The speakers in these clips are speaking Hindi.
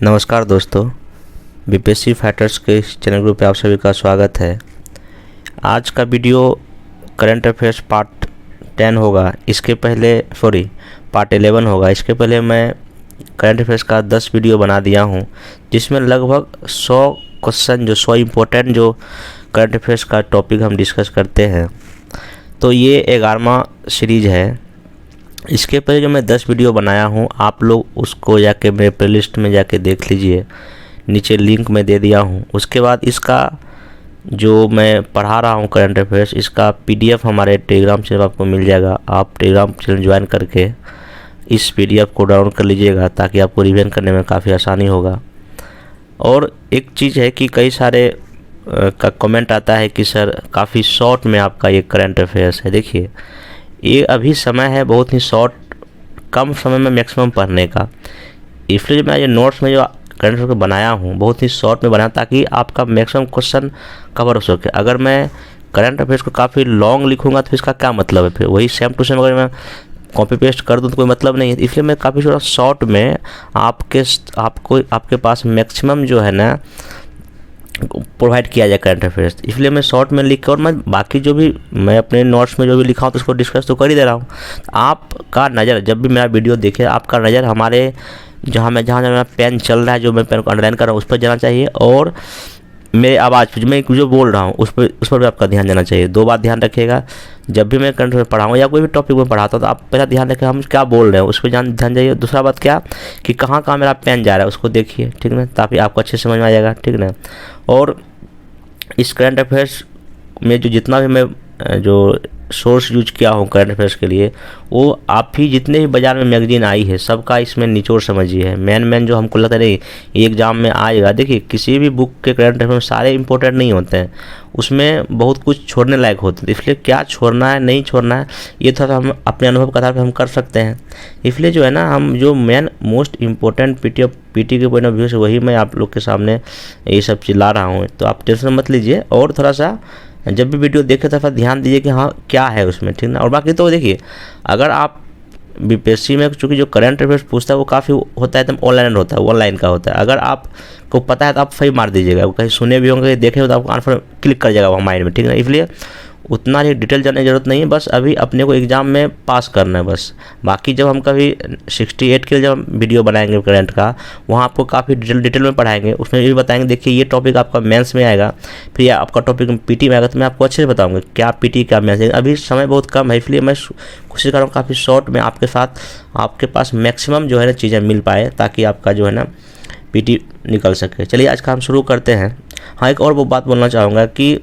नमस्कार दोस्तों, बीपीएससी फाइटर्स के इस चैनल ग्रुप पे आप सभी का स्वागत है। आज का वीडियो करंट अफेयर्स पार्ट 10 होगा। इसके पहले पार्ट 11 होगा। इसके पहले मैं करंट अफेयर्स का 10 वीडियो बना दिया हूँ, जिसमें लगभग 100 क्वेश्चन 100 इम्पोर्टेंट जो करंट अफेयर्स का टॉपिक हम डिस्कस करते हैं। तो ये 11वां सीरीज़ है। इसके पहले जो मैं 10 वीडियो बनाया हूँ, आप लोग उसको जाके मेरे प्लेलिस्ट में जाके देख लीजिए, नीचे लिंक मैं दे दिया हूँ। उसके बाद इसका जो मैं पढ़ा रहा हूँ करंट अफेयर्स, इसका पीडीएफ हमारे टेलीग्राम चैनल आपको मिल जाएगा। आप टेलीग्राम चैनल ज्वाइन करके इस पीडीएफ को डाउनलोड कर लीजिएगा, ताकि आपको रिवीजन करने में काफ़ी आसानी होगा। और एक चीज़ है कि कई सारे का कमेंट आता है कि सर काफ़ी शॉर्ट में आपका ये करंट अफेयर्स है। देखिए, ये अभी समय है बहुत ही शॉर्ट, कम समय में मैक्सिमम पढ़ने का। इसलिए जो मैं ये नोट्स में जो करंट अफेयर बनाया हूँ, बहुत ही शॉर्ट में बनाया, ताकि आपका मैक्सिमम क्वेश्चन कवर हो सके। अगर मैं करंट अफेयर्स को काफ़ी लॉन्ग लिखूँगा तो इसका क्या मतलब है? फिर वही सेम टू सेम अगर मैं कॉपी पेस्ट कर दूँ तो कोई मतलब नहीं है। इसलिए मैं काफ़ी थोड़ा शॉर्ट में आपके पास मैक्सिमम जो है ना प्रोवाइड किया जाए करंट अफेयर्स। इसलिए मैं शॉर्ट में लिख कर, और मैं बाकी जो भी मैं अपने नोट्स में जो भी लिखा हूँ तो उसको डिस्कस तो कर ही दे रहा हूँ। आपका नज़र जब भी मेरा वीडियो देखे, आपका नज़र हमारे जहाँ मेरा पेन चल रहा है, जो मैं पेन को अंडरलाइन कर रहा हूँ, उस पर जाना चाहिए, और मेरे आवाज़ पर मैं जो बोल रहा हूँ उस पर भी आपका ध्यान जाना चाहिए। दो बात ध्यान रखिएगा, जब भी मैं करंट अफेयर पढ़ाऊँ या कोई भी टॉपिक में पढ़ाता हूँ, तो आप पहला ध्यान रखें हम क्या बोल रहे हैं, उस पर ध्यान जाइए। दूसरा बात क्या कि कहाँ कहाँ मेरा पेन जा रहा है उसको देखिए, ठीक ना, ताकि आपको अच्छे समझ में आ जाएगा, ठीक ना। और इस करंट अफेयर्स में जो जितना भी मैं जो सोर्स यूज किया हूँ करंट अफेयर्स के लिए, वो आप ही जितने भी बाज़ार में मैगजीन आई है सबका इसमें निचोड़ समझिए है। मैन जो हमको लगता है नहीं ये एग्ज़ाम में आएगा। देखिए, किसी भी बुक के करंट अफेयर सारे इंपॉर्टेंट नहीं होते हैं, उसमें बहुत कुछ छोड़ने लायक होते हैं। इसलिए क्या छोड़ना है नहीं छोड़ना है, ये थोड़ा हम अपने अनुभव के आधार पर हम कर सकते हैं। इसलिए जो है ना, हम जो मेन मोस्ट इम्पोर्टेंट पीटी के पॉइंट ऑफ व्यू से वही मैं आप लोग के सामने ये सब चीज़ ला रहा हूँ। तो आप टेंशन मत लीजिए, और थोड़ा सा जब भी वीडियो देखे तो फिर ध्यान दीजिए कि हाँ क्या है उसमें, ठीक ना। और बाकी तो देखिए, अगर आप बीपीएससी में चूँकि जो करंट अफेयर्स पूछता है वो काफ़ी होता है, एकदम ऑनलाइन का होता है। अगर आपको पता है तो आप सही मार दीजिएगा, कहीं सुने भी होंगे, देखे हो तो आपको आंसर क्लिक कर जाएगा वहाँ माइंड में, ठीक है। इसलिए उतना ही डिटेल जानने की ज़रूरत नहीं है, बस अभी अपने को एग्ज़ाम में पास करना है बस। बाकी जब हम कभी 68 के लिए जब वीडियो बनाएंगे करंट का, वहाँ आपको काफ़ी डिटेल में पढ़ाएंगे। उसमें ये भी बताएंगे, देखिए ये टॉपिक आपका मेंस में आएगा, फिर आपका टॉपिक पीटी में आएगा, तो मैं आपको अच्छे से बताऊँगा क्या पीटी क्या मेंस है। अभी समय बहुत कम है, इसलिए मैं कोशिश कर रहा हूँ काफ़ी शॉर्ट में आपके साथ आपके पास मैक्सिमम जो है ना चीज़ें मिल पाए, ताकि आपका जो है ना पीटी निकल सके। चलिए आज का हम शुरू करते हैं। हाँ, एक और वो बात बोलना चाहूँगा कि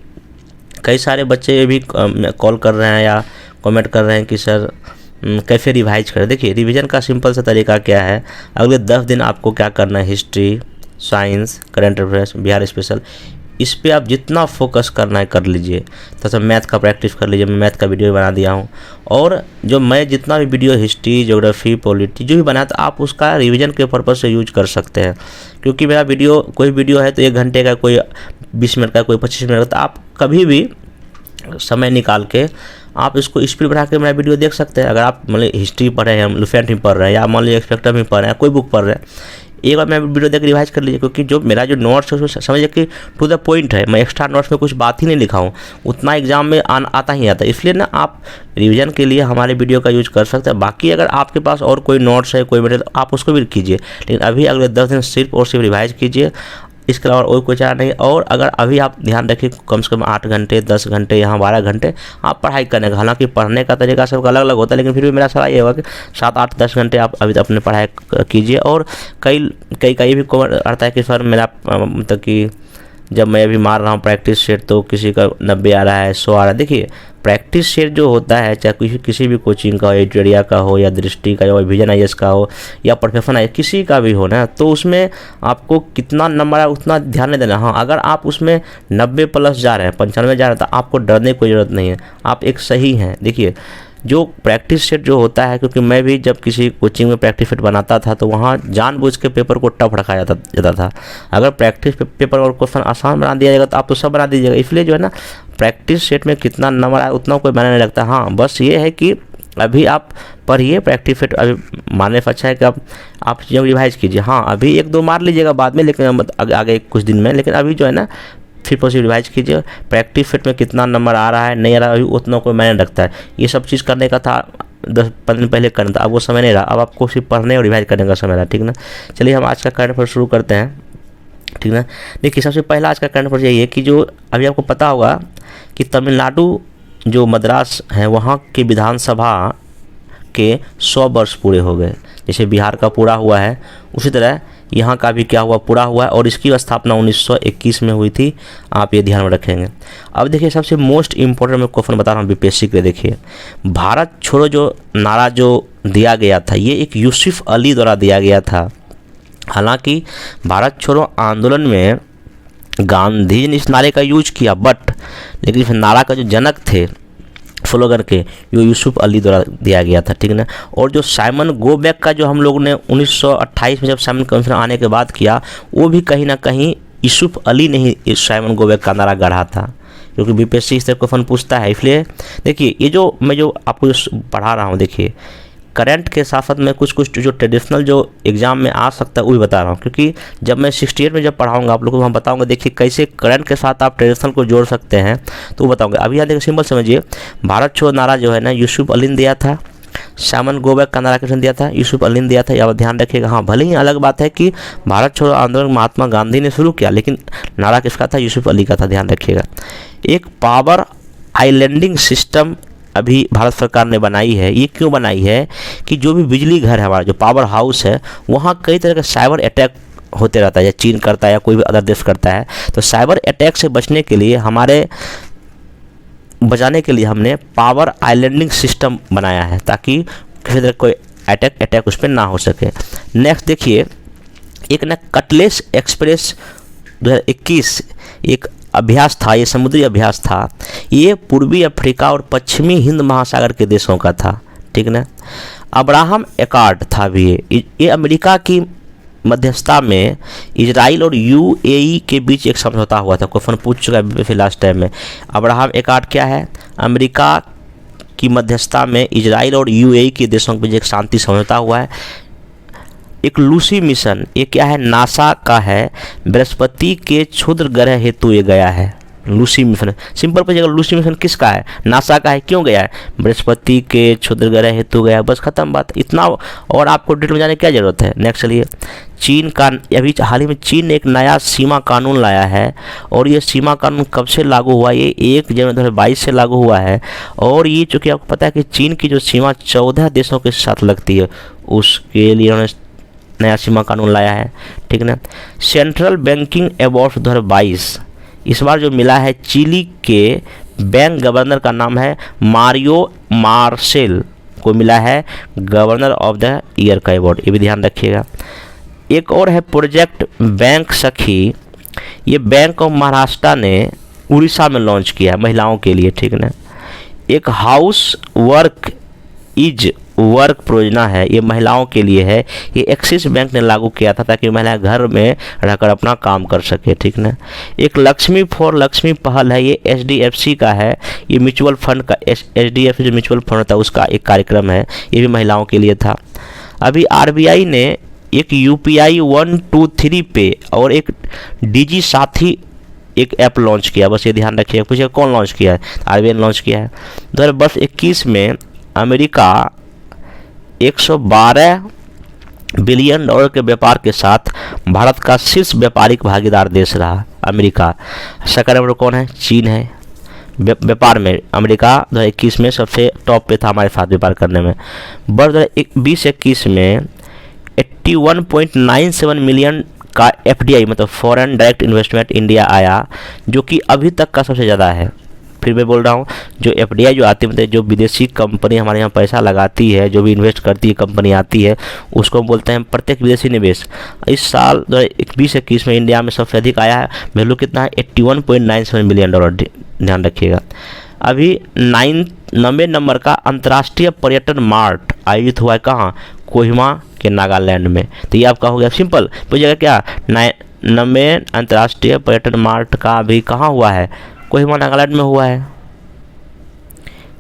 कई सारे बच्चे ये भी कॉल कर रहे हैं या कमेंट कर रहे हैं कि सर कैसे रिवाइज करें। देखिए, रिवीजन का सिंपल सा तरीका क्या है, अगले 10 दिन आपको क्या करना है, history, science, current affairs, Bihar special, इस पे आप जितना फोकस करना है कर लीजिए। तो मैथ का प्रैक्टिस कर लीजिए, मैं मैथ का वीडियो बना दिया हूँ। और जो मैं जितना भी वीडियो हिस्ट्री, ज्योग्राफी, पॉलिटी जो भी बनाया, तो आप उसका रिवीजन के पर्पज़ से यूज कर सकते हैं। क्योंकि मेरा वीडियो कोई वीडियो है तो 1 घंटे का, कोई 20 मिनट का, कोई 25 मिनट का, तो आप कभी भी समय निकाल के आप इसको स्पीड बढ़ा के मेरा वीडियो देख सकते हैं। अगर आप मान लीजिए हिस्ट्री पढ़ रहे हैं, लुफेंट में पढ़ रहे हैं, या मान लीजिए एक्सपेक्टर में पढ़ रहे हैं, कोई बुक पढ़ रहे हैं, एक बार मैं वीडियो देख रिवाइज कर लीजिए। क्योंकि जो मेरा जो नोट्स है उसमें समझिए कि टू द पॉइंट है, मैं एक्स्ट्रा नोट्स में कुछ बात ही नहीं लिखा हूँ, उतना एग्जाम में आता ही आता है। इसलिए ना आप रिवीजन के लिए हमारे वीडियो का यूज कर सकते हैं। बाकी अगर आपके पास और कोई नोट्स है, कोई मटेरियल, आप उसको भी कीजिए, लेकिन अभी अगले 10 दिन सिर्फ और सिर्फ रिवाइज कीजिए, इसके अलावा और कोई चारा नहीं। और अगर अभी आप ध्यान रखें, कम से कम 8 घंटे 10 घंटे यहाँ 12 घंटे आप पढ़ाई करने का, हालांकि पढ़ने का तरीका सबका अलग अलग होता है, लेकिन फिर भी मेरा सलाह ये होगा कि 7 8 10 घंटे आप अभी अपने पढ़ाई कीजिए। और कई भी कमेंट आता है कि सर मेरा मतलब कि जब मैं अभी मार रहा हूँ प्रैक्टिस सेट तो किसी का 90 आ रहा है, 100 आ रहा है। देखिए, प्रैक्टिस सेट जो होता है, चाहे किसी भी कोचिंग का हो, एडिटोरिया का हो, या दृष्टि का, या विजन आईएएस का हो, या परफेक्शन आईएएस, किसी का भी हो ना, तो उसमें आपको कितना नंबर है उतना ध्यान नहीं देना। हाँ, अगर आप उसमें 90 प्लस जा रहे हैं, 95 जा रहे हैं, तो आपको डरने की कोई ज़रूरत नहीं है, आप एक सही हैं। देखिए, जो प्रैक्टिस सेट जो होता है, क्योंकि मैं भी जब किसी कोचिंग में प्रैक्टिस सेट बनाता था तो वहाँ जानबूझ के पेपर को टफ रखा जाता था। अगर प्रैक्टिस पेपर और क्वेश्चन आसान बना दिया जाएगा तो आप तो सब बना दीजिएगा। इसलिए जो है ना, प्रैक्टिस सेट में कितना नंबर आए उतना कोई मायने नहीं रखता। हाँ, बस ये है कि अभी आप पढ़िए प्रैक्टिस फिट, अभी मानने से अच्छा है कि आप चीज़ों को रिवाइज कीजिए। हाँ, अभी 1-2 मार लीजिएगा बाद में, लेकिन आगे कुछ दिन में, लेकिन अभी जो है ना फिर पॉजिटिव रिवाइज कीजिए। प्रैक्टिस फिट में कितना नंबर आ रहा है नहीं आ रहा है अभी उतना कोई मायने रखता है। ये सब चीज़ करने का था 10-15 दिन पहले करना था, अब वो समय नहीं रहा, अब आपको सिर्फ पढ़ने और रिवाइज करने का समय रहा, ठीक ना। चलिए हम आज का करंट अफेयर शुरू करते हैं, ठीक ना। देखिए सबसे पहला आज का करंट अफेयर यही है कि जो अभी आपको पता होगा कि तमिलनाडु जो मद्रास है वहाँ की विधानसभा के 100 वर्ष पूरे हो गए। जैसे बिहार का पूरा हुआ है उसी तरह यहाँ का भी क्या हुआ, पूरा हुआ है, और इसकी स्थापना 1921 में हुई थी, आप ये ध्यान में रखेंगे। अब देखिए सबसे मोस्ट इम्पोर्टेंट मैं क्वेश्चन बता रहा हूँ बीपीएससी के लिए। देखिए भारत छोड़ो जो नारा जो दिया गया था ये एक यूसुफ अली द्वारा दिया गया था। हालांकि भारत छोड़ो आंदोलन में गांधी ने इस नारे का यूज किया, बट लेकिन इस नारा का जो जनक थे स्लोगन के ये यूसुफ अली द्वारा दिया गया था, ठीक ना। और जो साइमन गो बैक का जो हम लोग ने 1928 में जब साइमन कमीशन आने के बाद किया, वो भी कहीं ना कहीं यूसुफ अली ने ही इस साइमन गो बैक का नारा गढ़ा था, क्योंकि बीपीएससी इस तरह क्वेश्चन पूछता है। इसलिए देखिए ये जो मैं जो आपको पढ़ा रहा हूँ, देखिए करंट के साथ साथ में कुछ जो ट्रेडिशनल जो एग्जाम में आ सकता है वो भी बता रहा हूँ, क्योंकि जब मैं 68 में जब पढ़ाऊंगा आप लोगों को हम बताऊंगा देखिए कैसे करंट के साथ आप ट्रेडिशनल को जोड़ सकते हैं, तो वो बताऊंगा। अभी यहाँ देखिए सिंपल समझिए, भारत छोड़ो नारा जो है ना यूसुफ अली ने दिया था, साइमन गो बैक का नारा किसने दिया था, यूसुफ अली ने दिया था, या ध्यान रखिएगा। हाँ, भले ही अलग बात है कि भारत छोड़ो आंदोलन महात्मा गांधी ने शुरू किया, लेकिन नारा किसका था, यूसुफ अली का था, ध्यान रखिएगा। एक पावर आइलैंडिंग सिस्टम अभी भारत सरकार ने बनाई है। ये क्यों बनाई है कि जो भी बिजली घर है हमारा जो पावर हाउस है वहाँ कई तरह का साइबर अटैक होते रहता है, या चीन करता है या कोई भी अदर देश करता है, तो साइबर अटैक से बचने के लिए बचाने के लिए हमने पावर आइलैंडिंग सिस्टम बनाया है, ताकि किसी तरह कोई अटैक उस पर ना हो सके। नेक्स्ट देखिए, एक ना कटलेस एक्सप्रेस 2021 एक अभ्यास था, ये समुद्री अभ्यास था, ये पूर्वी अफ्रीका और पश्चिमी हिंद महासागर के देशों का था, ठीक ना। अब्राहम एकॉर्ड था भी ये अमेरिका की मध्यस्थता में इजराइल और यूएई के बीच एक समझौता हुआ था, क्वेश्चन पूछ चुका है फिर लास्ट टाइम में। अब्राहम एकॉर्ड क्या है, अमेरिका की मध्यस्थता में इजराइल और यूएई के देशों के बीच एक शांति समझौता हुआ है। एक लूसी मिशन, ये क्या है, नासा का है, बृहस्पति के क्षुद्र ग्रह हेतु ये गया है। लूसी मिशन सिंपल पर जगह लूसी मिशन किसका है, नासा का है, क्यों गया है, बृहस्पति के क्षुद्र ग्रह हेतु गया, बस खत्म बात, इतना और आपको डिटेल में जाने की क्या जरूरत है। नेक्स्ट चलिए, चीन का अभी हाल ही में चीन ने एक नया सीमा कानून लाया है, और ये सीमा कानून कब से लागू हुआ, ये 1 जनवरी 2022 से लागू हुआ है। और ये चूँकि आपको पता है कि चीन की जो सीमा 14 देशों के साथ लगती है, उसके लिए उन्होंने नया सीमा कानून लाया है, ठीक ना। सेंट्रल बैंकिंग अवार्ड 2022 इस बार जो मिला है चिली के बैंक गवर्नर का नाम है मारियो मार्सेल को मिला है गवर्नर ऑफ द ईयर का अवार्ड, ये भी ध्यान रखिएगा। एक और है प्रोजेक्ट बैंक सखी, ये बैंक ऑफ महाराष्ट्र ने उड़ीसा में लॉन्च किया है महिलाओं के लिए, ठीक ना। एक हाउस वर्क इज वर्क परियोजना है, ये महिलाओं के लिए है, ये एक्सिस बैंक ने लागू किया था ताकि महिलाएं घर में रहकर अपना काम कर सके, ठीक ना। एक लक्ष्मी फॉर लक्ष्मी पहल है, ये एचडीएफसी का है, ये म्यूचुअल फंड का एचडीएफसी जो म्यूचुअल फंड होता है उसका एक कार्यक्रम है, ये भी महिलाओं के लिए था। अभी आरबीआई ने एक यूपीआई 123 पे और एक डिजी साथी एक ऐप लॉन्च किया, बस ये ध्यान रखिएगा। पूछिए कौन लॉन्च किया है, आरबीआई ने लॉन्च किया है। 2021 में अमेरिका 112 बिलियन डॉलर के व्यापार के साथ भारत का शीर्ष व्यापारिक भागीदार देश रहा अमेरिका। सेकंड नंबर कौन है, चीन है। व्यापार में अमेरिका 2021 में सबसे टॉप पे था हमारे साथ व्यापार करने में। वर्ष 2020-21 में 81.97 मिलियन का एफडीआई मतलब फॉरेन डायरेक्ट इन्वेस्टमेंट इंडिया आया, जो कि अभी तक का सबसे ज़्यादा है। फिर मैं बोल रहा हूँ जो एफडीआई जो आती है मतलब जो विदेशी कंपनी हमारे यहाँ पैसा लगाती है, जो भी इन्वेस्ट करती है कंपनी आती है, उसको हम बोलते हैं प्रत्येक विदेशी निवेश। इस साल 2020-21 में इंडिया में सबसे अधिक आया है, वैल्यू कितना है 81.97 मिलियन डॉलर, ध्यान रखिएगा। अभी 90 नंबर का अंतर्राष्ट्रीय पर्यटन मार्ट आयोजित हुआ है, कहाँ, कोहिमा के नागालैंड में। तो ये आपका हो गया सिंपल, पूछेगा क्या 90 अंतर्राष्ट्रीय पर्यटन मार्ट का अभी कहाँ हुआ है, कोहिमा नागालैंड में हुआ है।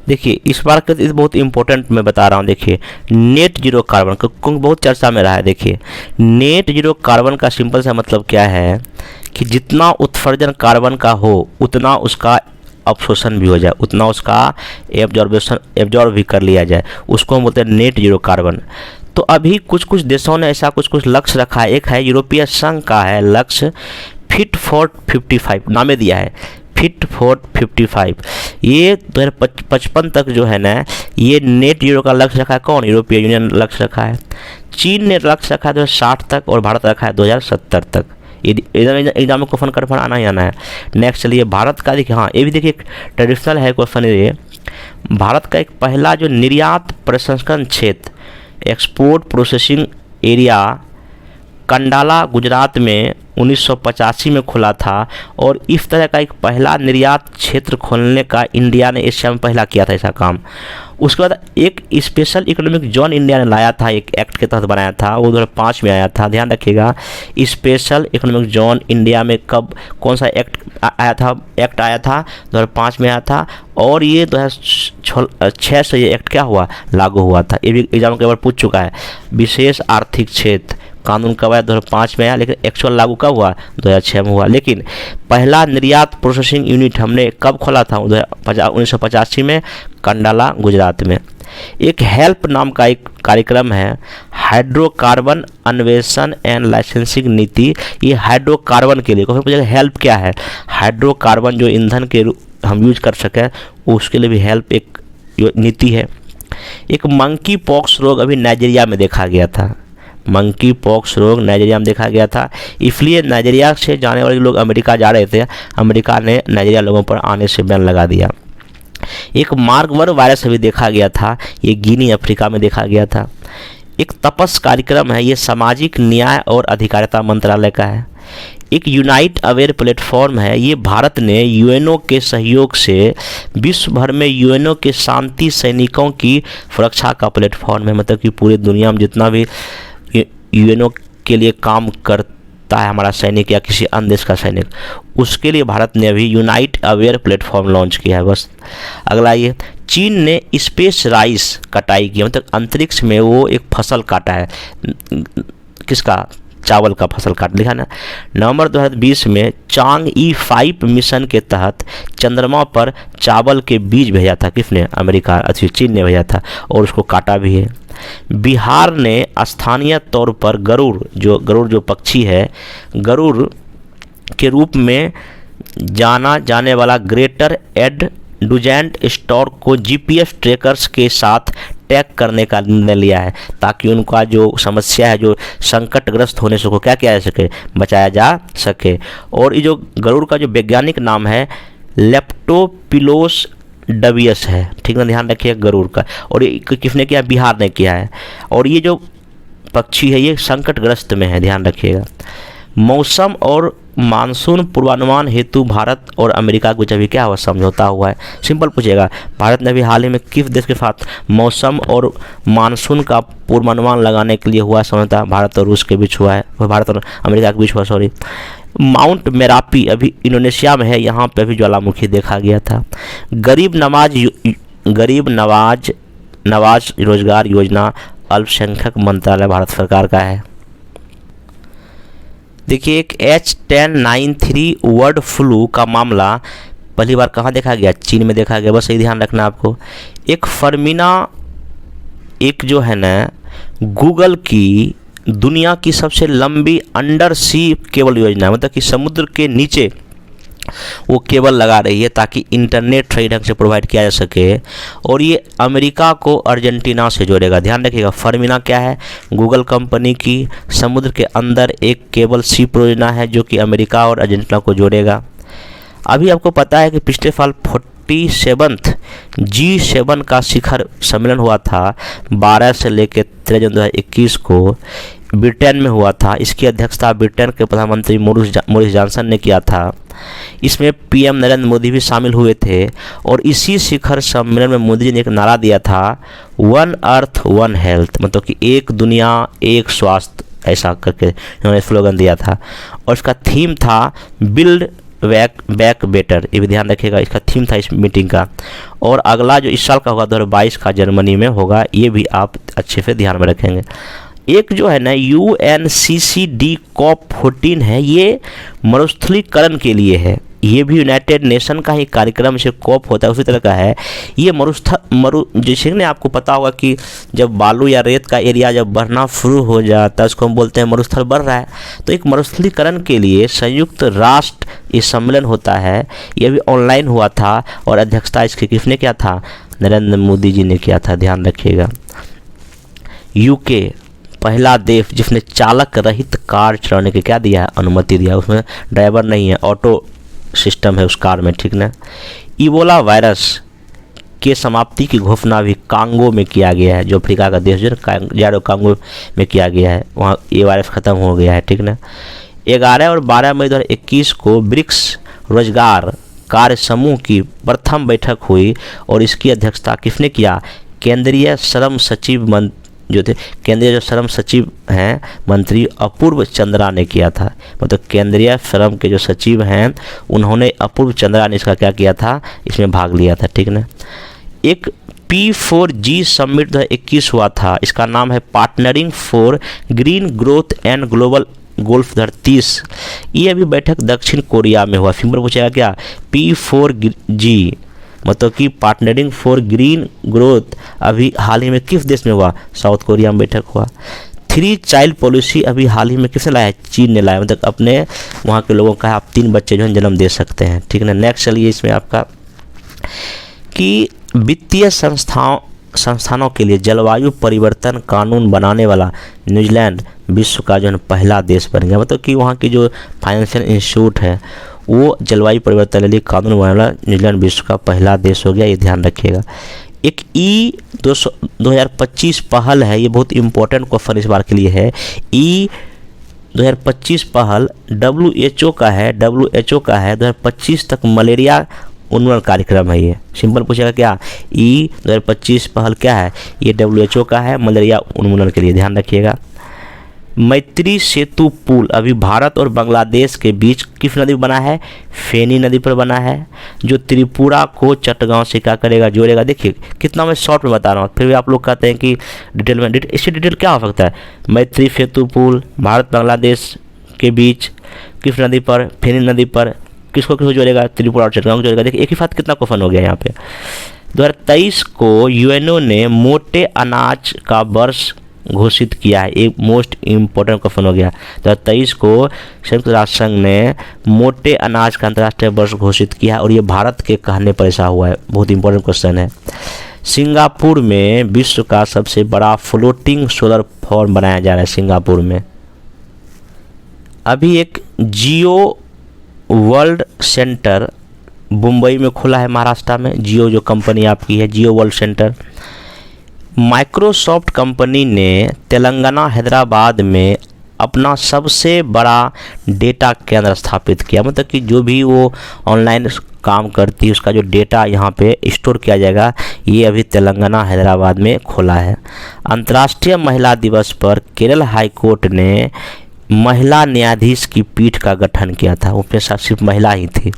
देखिए इस बार का इस बहुत इंपॉर्टेंट मैं बता रहा हूँ। देखिए नेट जीरो कार्बन क्योंकि बहुत चर्चा में रहा है। देखिए नेट जीरो कार्बन का सिंपल सा मतलब क्या है कि जितना उत्सर्जन कार्बन का हो उतना उसका अवशोषण भी हो जाए, उतना उसका एब्जॉर्ब भी कर लिया जाए, उसको हम बोलते हैं नेट जीरो कार्बन। तो अभी कुछ कुछ देशों ने ऐसा कुछ कुछ लक्ष्य रखा है। एक है यूरोपीय संघ का है लक्ष्य फिट फॉर 55 नामे दिया है, फिट फॉर 55। ये 2055 तक जो है ना ये नेट जीरो का लक्ष्य रखा है। कौन? यूरोपीय यूनियन लक्ष्य रखा है। चीन ने लक्ष्य रखा है 2060 तक और भारत रखा है 2070 तक। एग्जाम में क्वेश्चन कर आना ही आना है। नेक्स्ट चलिए भारत का देखिए, हाँ ये भी देखिए ट्रेडिशनल है क्वेश्चन। ये भारत का एक पहला जो निर्यात प्रसंस्करण क्षेत्र export processing area Khandala Gujarat में 1985 में खुला था और इस तरह का एक पहला निर्यात क्षेत्र खोलने का इंडिया ने एशिया में पहला किया था ऐसा काम। उसके बाद एक स्पेशल इकोनॉमिक जोन इंडिया ने लाया था, एक एक्ट के तहत बनाया था, वो 2005 में आया था। ध्यान रखिएगा स्पेशल इकोनॉमिक जोन इंडिया में कब कौन सा एक्ट आया था? एक्ट आया था 2005 में आया था और ये 2006 से ये एक्ट क्या हुआ? लागू हुआ था। ये भी एग्जाम के बार पूछ चुका है। विशेष आर्थिक क्षेत्र कानून कब आया? 2005 में आया, लेकिन एक्चुअल लागू कब हुआ? 2006 में हुआ। लेकिन पहला निर्यात प्रोसेसिंग यूनिट हमने कब खोला था? 1985 में कंडाला गुजरात में। एक हेल्प नाम का एक कार्यक्रम है हाइड्रोकार्बन अन्वेषण एंड लाइसेंसिंग नीति। ये हाइड्रोकार्बन के लिए पूछेगा हेल्प क्या है? हाइड्रोकार्बन जो ईंधन के हम यूज कर सकें उसके लिए भी हेल्प एक नीति है। एक मंकी पॉक्स रोग अभी नाइजीरिया में देखा गया था। मंकी पॉक्स रोग नाइजीरिया में देखा गया था, इसलिए नाइजीरिया से जाने वाले लोग अमेरिका जा रहे थे, अमेरिका ने नाइजीरिया लोगों पर आने से बैन लगा दिया। एक मार्बर्ग वायरस अभी देखा गया था, ये गिनी अफ्रीका में देखा गया था। एक तपस कार्यक्रम है, ये सामाजिक न्याय और अधिकारिता मंत्रालय का है। एक यूनाइट अवेयर प्लेटफॉर्म है, ये भारत ने यूएनओ के सहयोग से विश्व भर में यूएनओ के शांति सैनिकों की सुरक्षा का प्लेटफॉर्म है। मतलब कि पूरी दुनिया में जितना भी यूएनओ के लिए काम करता है हमारा सैनिक या किसी अन्य देश का सैनिक, उसके लिए भारत ने अभी यूनाइट अवेयर प्लेटफॉर्म लॉन्च किया है। बस अगला ये चीन ने स्पेस राइस कटाई की, मतलब अंतरिक्ष में वो एक फसल काटा है। किसका? चावल का फसल काट लिखा ना। नवंबर 2020 में चांग-ई 5 मिशन के तहत चंद्रमा पर चावल के बीज भेजा था। किसने? अमेरिका चीन ने भेजा था और उसको काटा भी है। बिहार ने स्थानीय तौर पर गरुड़ जो पक्षी है, गरुड़ के रूप में जाना जाने वाला ग्रेटर एडुजेंट स्टॉर्क को जीपीएस ट्रैकर्स के साथ टैग करने का निर्णय लिया है, ताकि उनका जो समस्या है, जो संकटग्रस्त होने से क्या किया जा सके? बचाया जा सके। और ये जो गरुड़ का जो वैज्ञानिक नाम है लेप्टोपिलोस डबियस है, ठीक है, ध्यान रखिए गरुड़ का। और ये किसने किया? बिहार ने किया है। और ये जो पक्षी है ये संकटग्रस्त में है, ध्यान रखिएगा। मौसम और मानसून पूर्वानुमान हेतु भारत और अमेरिका के बीच अभी क्या हुआ? समझौता हुआ है। सिंपल पूछेगा, भारत ने अभी हाल ही में किस देश के साथ मौसम और मानसून का पूर्वानुमान लगाने के लिए हुआ समझौता? भारत और रूस के बीच हुआ है, भारत और अमेरिका के बीच हुआ, सॉरी। माउंट मेरापी अभी इंडोनेशिया में है, यहाँ पे भी ज्वालामुखी देखा गया था। गरीब नवाज रोजगार योजना अल्पसंख्यक मंत्रालय भारत सरकार का है। देखिए एक H1093 बर्ड फ्लू का मामला पहली बार कहाँ देखा गया? चीन में देखा गया। बस यही ध्यान रखना आपको। एक फर्मिना एक जो है ना गूगल की दुनिया की सबसे लंबी अंडर सी केबल योजना, मतलब कि समुद्र के नीचे वो केबल लगा रही है ताकि इंटरनेट सही ढंग से प्रोवाइड किया जा सके। और ये अमेरिका को अर्जेंटीना से जोड़ेगा। ध्यान रखिएगा, फर्मिना क्या है? गूगल कंपनी की समुद्र के अंदर एक केबल सी परियोजना है जो कि अमेरिका और अर्जेंटीना को जोड़ेगा। अभी आपको पता है कि पिछले साल 47th G7 का शिखर सम्मेलन हुआ था, 12 से लेकर 13 जनवरी 2021 को ब्रिटेन में हुआ था। इसकी अध्यक्षता ब्रिटेन के प्रधानमंत्री मोरिस जॉनसन ने किया था। इसमें पीएम नरेंद्र मोदी भी शामिल हुए थे। और इसी शिखर सम्मेलन में मोदी जी ने एक नारा दिया था, वन अर्थ वन हेल्थ, मतलब कि एक दुनिया एक स्वास्थ्य, ऐसा करके उन्होंने स्लोगन दिया था। और इसका थीम था बिल्ड बैक बेटर, ये भी ध्यान रखिएगा, इसका थीम था इस मीटिंग का। और अगला जो इस साल का होगा 2022 का जर्मनी में होगा, ये भी आप अच्छे से ध्यान में रखेंगे। एक जो है ना UNCCD COP14 है, ये मरुस्थलीकरण के लिए है। ये भी यूनाइटेड नेशन का ही कार्यक्रम से कॉप होता है, उसी तरह का है ये। जैसे ने आपको पता होगा कि जब बालू या रेत का एरिया जब बढ़ना शुरू हो जाता है उसको हम बोलते हैं मरुस्थल बढ़ रहा है। तो एक मरुस्थलीकरण के लिए संयुक्त राष्ट्र ये सम्मेलन होता है, ये भी ऑनलाइन हुआ था और अध्यक्षता इसकी किसने किया था? नरेंद्र मोदी जी ने किया था, ध्यान रखिएगा। UK पहला देश जिसने चालक रहित कार चलाने के क्या दिया है? अनुमति दिया। उसमें ड्राइवर नहीं है, ऑटो सिस्टम है उस कार में, ठीक ना। इबोला वायरस के समाप्ति की घोषणा भी कांगो में किया गया है, जो अफ्रीका का देश जो कांगो में किया गया है, वहाँ ये वायरस ख़त्म हो गया है, ठीक ना। 11 और 12 मई 2021 को ब्रिक्स रोजगार कार्य समूह की प्रथम बैठक हुई और इसकी अध्यक्षता किसने किया? केंद्रीय श्रम सचिव जो थे, केंद्रीय जो श्रम सचिव हैं मंत्री अपूर्व चंद्रा ने किया था। मतलब केंद्रीय श्रम के जो सचिव हैं उन्होंने, अपूर्व चंद्रा ने इसका क्या किया था? इसमें भाग लिया था, ठीक ना। एक P4G समिट 2021 हुआ था, इसका नाम है partnering for green growth and global golf 2030। ये अभी बैठक दक्षिण कोरिया में हुआ। सिंपल पूछेगा क्या? P4G मतलब कि पार्टनरिंग फॉर ग्रीन ग्रोथ अभी हाल ही में किस देश में हुआ? साउथ कोरिया में बैठक हुआ। 3 चाइल्ड पॉलिसी अभी हाल ही में किसने लाया है? चीन ने लाया। मतलब अपने वहाँ के लोगों का आप 3 बच्चे जो है जन्म दे सकते हैं, ठीक है ना। नेक्स्ट चलिए इसमें आपका कि वित्तीय संस्थानों के लिए जलवायु परिवर्तन कानून बनाने वाला न्यूजीलैंड विश्व का जो है पहला देश बन गया। मतलब कि वहाँ की जो फाइनेंशियल इंस्टीट्यूट है वो जलवायु परिवर्तन के लिए कानून बनाने वाला न्यूजीलैंड विश्व का पहला देश हो गया, ये ध्यान रखिएगा। एक 2025 पहल है, ये बहुत इंपॉर्टेंट क्वेश्चन इस बार के लिए है। 2025 पहल WHO का है, 2025 तक मलेरिया उन्मूलन कार्यक्रम है। ये सिंपल पूछेगा क्या? 2025 पहल क्या है? ये WHO का है, मलेरिया उन्मूलन के लिए, ध्यान रखिएगा। मैत्री सेतु पुल अभी भारत और बांग्लादेश के बीच किस नदी पर बना है? फेनी नदी पर बना है, जो त्रिपुरा को चटगांव से क्या करेगा? जोड़ेगा। देखिए कितना मैं शॉर्ट में बता रहा हूँ, फिर भी आप लोग कहते हैं कि डिटेल में। इससे डिटेल क्या हो सकता है? मैत्री सेतु पुल भारत बांग्लादेश के बीच किस नदी पर? फेनी नदी पर। किसको जोड़ेगा? त्रिपुरा और चटगांव को जोड़ेगा। देखिए एक ही साथ कितना क्वेश्चन हो गया यहाँ पे। 2023 को UNO ने मोटे अनाज का वर्ष घोषित किया है। एक मोस्ट इम्पोर्टेंट क्वेश्चन हो गया। 2023 को संयुक्त राष्ट्र संघ ने मोटे अनाज का अंतर्राष्ट्रीय वर्ष घोषित किया है और ये भारत के कहने पर ऐसा हुआ है। बहुत इंपॉर्टेंट क्वेश्चन है। सिंगापुर में विश्व का सबसे बड़ा फ्लोटिंग सोलर फार्म बनाया जा रहा है सिंगापुर में। अभी एक जियो वर्ल्ड सेंटर मुंबई में खुला है, महाराष्ट्र में। जियो जो कंपनी आपकी है, जियो वर्ल्ड सेंटर। माइक्रोसॉफ्ट कंपनी ने तेलंगाना हैदराबाद में अपना सबसे बड़ा डेटा केंद्र स्थापित किया। मतलब कि जो भी वो ऑनलाइन काम करती है उसका जो डेटा यहाँ पे स्टोर किया जाएगा, ये अभी तेलंगाना हैदराबाद में खोला है। अंतर्राष्ट्रीय महिला दिवस पर केरल हाई कोर्ट ने महिला न्यायाधीश की पीठ का गठन किया था, उसमें सिर्फ महिला ही थी।